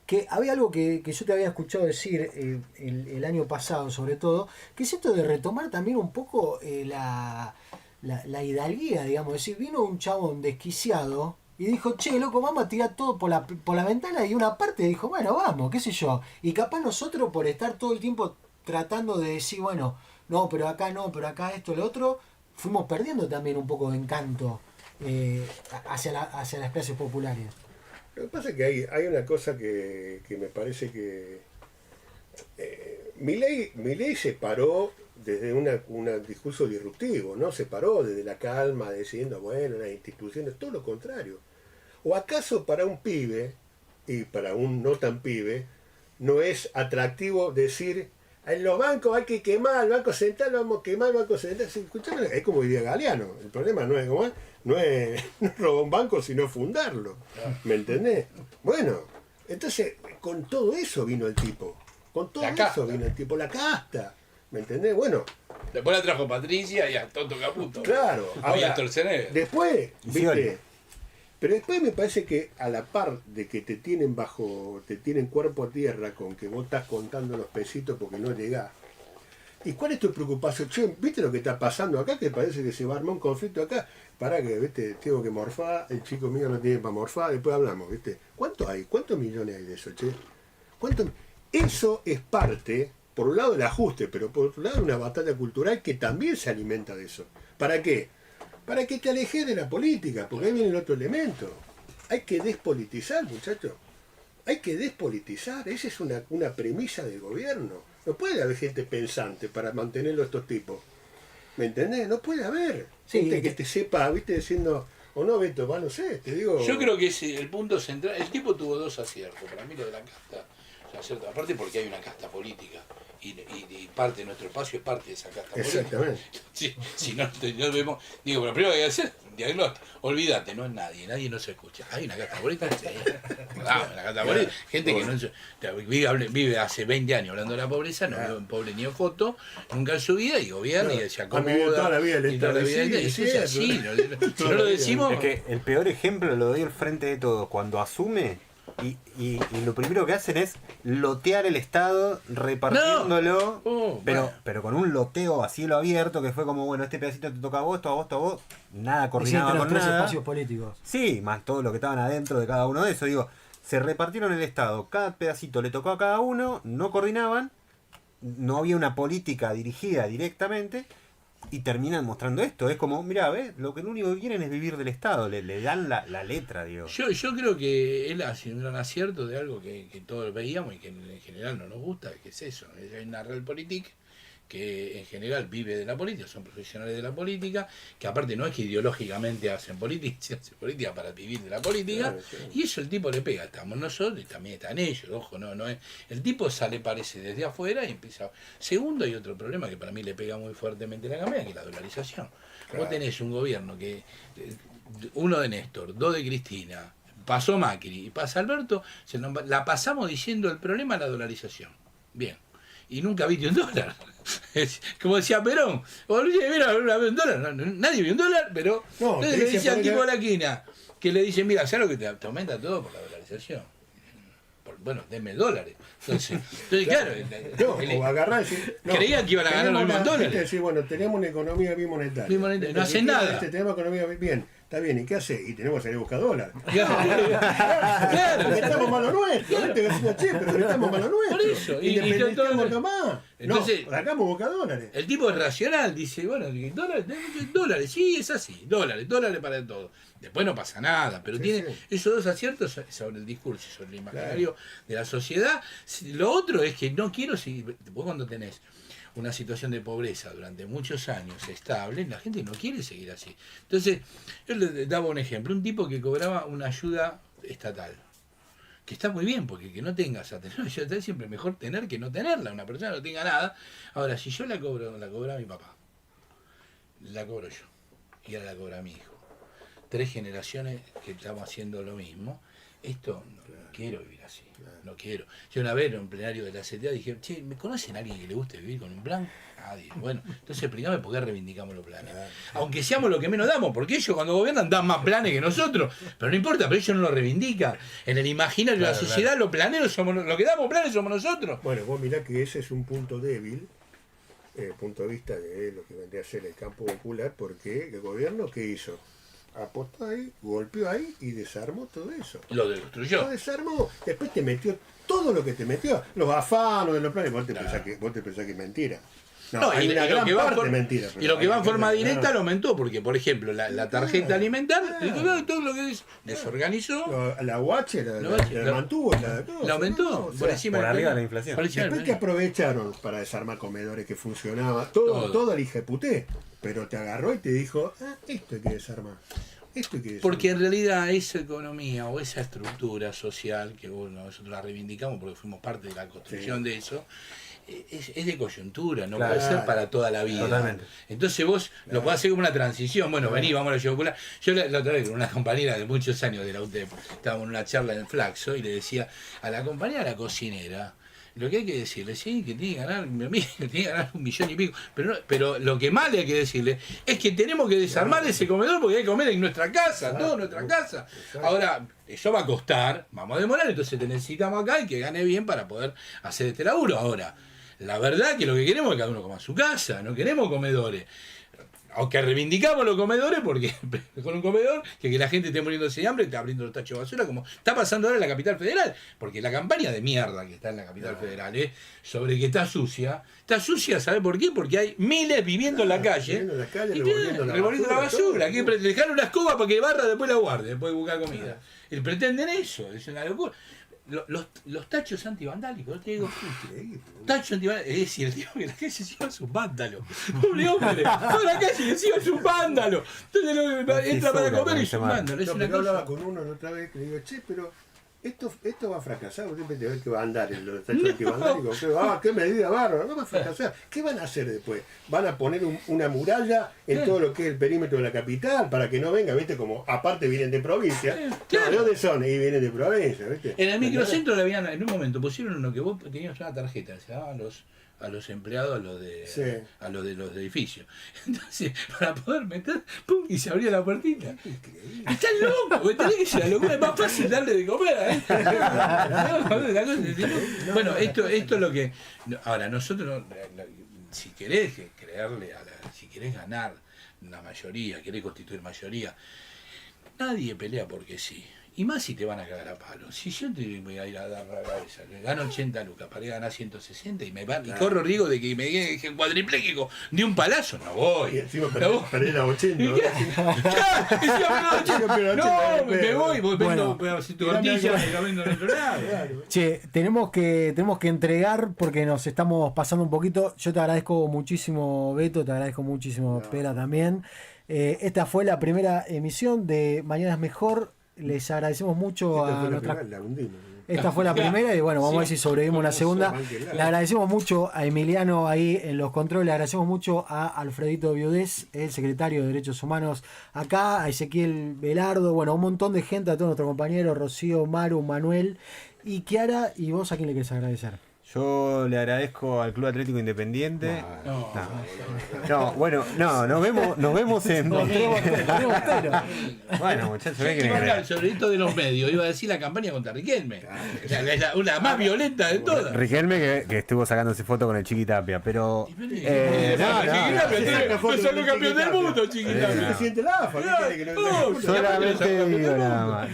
que había algo que yo te había escuchado decir el año pasado, sobre todo, que es esto de retomar también un poco la hidalguía, digamos. Es decir, vino un chabón desquiciado y dijo, che, loco, vamos a tirar todo por la ventana, y una parte dijo, bueno, vamos, qué sé yo. Y capaz nosotros, por estar todo el tiempo tratando de decir, bueno, no, pero acá esto, lo otro, fuimos perdiendo también un poco de encanto hacia las clases populares. Lo que pasa es que hay una cosa que me parece que Milei se paró desde un discurso disruptivo, ¿no? Se paró desde la calma, diciendo, bueno, las instituciones, todo lo contrario. ¿O acaso para un pibe, y para un no tan pibe, no es atractivo decir, en los bancos hay que quemar el Banco Central, vamos a quemar el Banco Central? Escuchame, es como diría Galeano, el problema no es robar un banco, sino fundarlo. ¿Me entendés? Bueno, entonces, con todo eso vino el tipo. La casta. ¿Me entendés? Bueno. Después la trajo Patricia y a Tonto Caputo. Claro. Ahora, a Torcener. Después, ¿viste? Pero después me parece que a la par de que te tienen cuerpo a tierra con que vos estás contando los pesitos porque no llegás, ¿Y cuál es tu preocupación? Che, ¿viste lo que está pasando acá? Que parece que se va a armar un conflicto acá. Para que, ¿viste? Tengo que morfar, el chico mío no tiene para morfar, después hablamos, ¿viste? ¿Cuánto hay? ¿Cuántos millones hay de eso, che? Eso es parte, por un lado, del ajuste, pero por otro lado, una batalla cultural que también se alimenta de eso. ¿Para qué? Para que te alejes de la política, porque ahí viene el otro elemento. Hay que despolitizar, muchachos. Hay que despolitizar. Esa es una premisa del gobierno. No puede haber gente pensante para mantenerlo estos tipos. ¿Me entendés? No puede haber gente que te sepa, ¿viste? Diciendo, o no, Beto, no sé, te digo... Yo creo que ese el punto central. El tipo tuvo 2 aciertos. Para mí lo de la casta, acierto, aparte porque hay una casta política. Y parte de nuestro espacio es parte de esa casta política. Exactamente. Si no vemos, digo, pero primero que hay que hacer un diagnóstico. Olvídate, no es nadie no se escucha. Hay una casta política, sí. Una casta política. Gente que no vive hace 20 años hablando de la pobreza, no vive en pobre ni en foto, nunca en su vida y gobierna y se acomoda. Toda la vida el Estado. Eso es así. Si no lo decimos. Es que el peor ejemplo lo doy al frente de todo. Cuando asume. Y lo primero que hacen es lotear el Estado, repartiéndolo, pero con un loteo a cielo abierto, que fue como, bueno, este pedacito te toca a vos, a vos, nada coordinaba con nada. Espacios políticos. Sí, más todo lo que estaban adentro de cada uno de esos. Digo, se repartieron el Estado, cada pedacito le tocó a cada uno, no coordinaban, no había una política dirigida directamente. Y terminan mostrando esto, es como, mirá, ¿ves? Lo único que quieren es vivir del Estado, le dan la letra, digo. Yo creo que él hace un gran acierto de algo que todos veíamos y que en general no nos gusta, que es eso, es una realpolitik que en general vive de la política, son profesionales de la política, que aparte no es que ideológicamente hacen política, se hace política para vivir de la política, claro, sí. Y eso el tipo le pega, estamos nosotros y también están ellos, ojo, no es, el tipo sale parece desde afuera y empieza. Segundo, hay otro problema que para mí le pega muy fuertemente a la campaña, que es la dolarización. Claro. Vos tenés un gobierno que, uno de Néstor, 2 de Cristina, pasó Macri y pasa Alberto, la pasamos diciendo el problema es la dolarización. Bien. Y nunca viste un dólar. Como decía Perón, mira, un dólar. Nadie vio un dólar, pero no, le dice al tipo de la esquina, que le dice, mira, ¿sabes lo que te aumenta todo por la dolarización? Bueno, denme dólares. Entonces claro, o agarrar y decir, creían que iban a ganar los mismos dólares. Decir, bueno, tenemos una economía bimonetaria. No hacen nada. Tenemos economía bien. Está bien, ¿y qué hace? Y tenemos que salir a buscar dólares. Claro. Estamos malos nuestros. Pero estamos malos nuestros. Por eso. Independientes nomás. Entonces, sacamos buscar dólares. El tipo es racional, dice, bueno, dólares, sí, es así, dólares para todo. Después no pasa nada, pero tiene esos 2 aciertos sobre el discurso, sobre el imaginario de la sociedad. Lo otro es que no quiero, vos cuando tenés una situación de pobreza durante muchos años estable, la gente no quiere seguir así. Entonces, yo le daba un ejemplo, un tipo que cobraba una ayuda estatal, que está muy bien, porque que no tengas atención, es siempre mejor tener que no tenerla, una persona no tenga nada. Ahora, si yo la cobra mi papá, la cobro yo, y ahora la cobra mi hijo. 3 generaciones que estamos haciendo lo mismo, esto no quiero vivir así, no quiero. Yo una vez en un plenario de la CTA dije, che, ¿me conocen a alguien que le guste vivir con un plan? Nadie. Bueno, entonces explícame por qué reivindicamos los planes. Aunque seamos lo que menos damos, porque ellos cuando gobiernan dan más planes que nosotros, pero no importa, pero ellos no lo reivindican. En el imaginario de la sociedad, los planeros somos, los que damos planes somos nosotros. Bueno, vos mirá que ese es un punto débil, punto de vista de lo que vendría a ser el campo popular, porque el gobierno, ¿qué hizo? Apostó ahí, golpeó ahí y desarmó todo eso. Lo destruyó. Lo desarmó. Después te metió todo lo que te metió. Los afanos de los planes. Vos te pensás que es mentira. No, hay una gran parte mentira. Y lo que va en forma directa lo aumentó, porque por ejemplo la tarjeta alimentaria, todo lo que desorganizó. La UH la mantuvo. La aumentó por encima por arriba de la inflación. Después que aprovecharon para desarmar comedores que funcionaba, todo el hijeputé. Pero te agarró y te dijo, esto hay que desarmar. Porque en realidad esa economía o esa estructura social, que nosotros la reivindicamos porque fuimos parte de la construcción de eso, es de coyuntura, no puede ser para toda la vida. Totalmente. Entonces vos lo podés hacer como una transición. Bueno, vení, vamos a la ciudad popular. Yo la otra vez con una compañera de muchos años de la UTEP, estábamos en una charla en el Flaxo y le decía a la compañera, la cocinera, lo que hay que decirle, sí, que tiene que ganar 1,000,000 y pico, pero lo que más le hay que decirle es que tenemos que desarmar ese comedor porque hay que comer en nuestra casa, todo en nuestra casa. Ahora, eso va a costar, vamos a demorar, entonces te necesitamos acá y que gane bien para poder hacer este laburo. Ahora, La verdad que lo que queremos es que cada uno coma en su casa, no queremos comedores. Aunque reivindicamos los comedores, porque con un comedor que la gente esté muriéndose de hambre, está abriendo los tachos de basura, como está pasando ahora en la capital federal. Porque la campaña de mierda que está en la capital federal, sobre que está sucia, ¿sabe por qué? Porque hay miles viviendo en la calle, y revolviendo la basura. Que dejaron una escoba para que barra, después la guarde, después de buscar comida. Y pretenden eso, es una locura. Los tachos antivandálicos, te digo, tachos antivandálicos, es decir, digo que la calle se lleva sus vándalos. Pobre hombre, toda la calle se lleva sus vándalos. Entonces entra para comer y sus vándalos. Yo hablaba con uno la otra vez que le digo, che, pero esto va a fracasar, usted me ve que va a andar en los tachos antivandálicos. ¿Qué medida bárbara? No va a fracasar. ¿Qué van a hacer después? ¿Van a poner una muralla en todo lo que es el perímetro de la capital para que no venga, viste? Como aparte vienen de provincia. Claro. ¿De dónde son? Y vienen de provincia, viste. En el microcentro le habían, en un momento pusieron uno que vos tenías una tarjeta, se daba a los empleados, a los de los edificios. Entonces, para poder meter, ¡pum! Y se abría la puertita. Estás loco, tenés que ser la locura, es más fácil darle de comer, Bueno, esto es lo que. Ahora, nosotros, si querés creerle si querés ganar la mayoría, querés constituir mayoría, nadie pelea porque sí. Y más si te van a cagar a palo. Si yo te voy a ir a dar la cabeza, gano 80 lucas para ir a ganar 160 y corro riesgo de que me dejen cuadripléjico de un palazo, no voy. Y encima perdés a 80. No, me voy, vendo tortillas y la vendo en otro lado. Che, tenemos que entregar porque nos estamos pasando un poquito. Yo te agradezco muchísimo, Beto, te agradezco muchísimo, Pera, también. Esta fue la primera emisión de Mañana es Mejor. Les agradecemos mucho a nuestra... Esta fue la primera y bueno, vamos a ver si sobrevivimos una segunda. Le agradecemos mucho a Emiliano ahí en los controles, le agradecemos mucho a Alfredito Viudés, el secretario de Derechos Humanos acá, a Ezequiel Velardo, bueno, a un montón de gente, a todos nuestros compañeros, Rocío, Maru, Manuel y Kiara. ¿Y vos a quién le querés agradecer? Yo le agradezco al Club Atlético Independiente. Nos vemos en. Bueno, muchachos, ¿qué quieren creer? Sobre esto de los medios, iba a decir la campaña contra Riquelme. Una más violenta de todas. Riquelme que estuvo sacándose foto con el Chiqui Tapia, pero. No salió campeón del mundo, Chiqui Tapia. Presidente de la AFA, solamente digo nada más.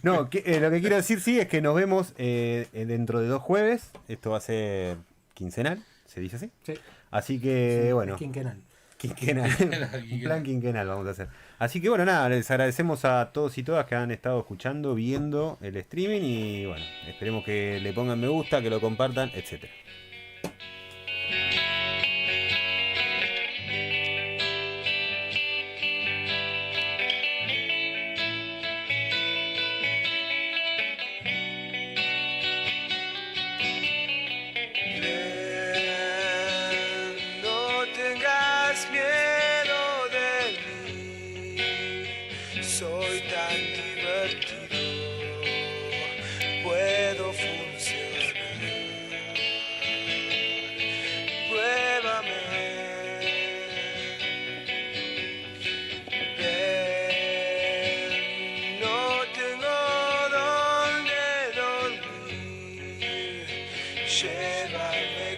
No, lo que quiero decir sí es que nos vemos dentro de 2 jueves. Esto va a ser quincenal, ¿se dice así? Sí. Así que, bueno. Quinquenal. Un plan quinquenal vamos a hacer. Así que, bueno, nada, les agradecemos a todos y todas que han estado escuchando, viendo el streaming y, bueno, esperemos que le pongan me gusta, que lo compartan, etcétera. Soy tan divertido, puedo funcionar. Pruébame. Ven, no tengo dónde dormir. Llévame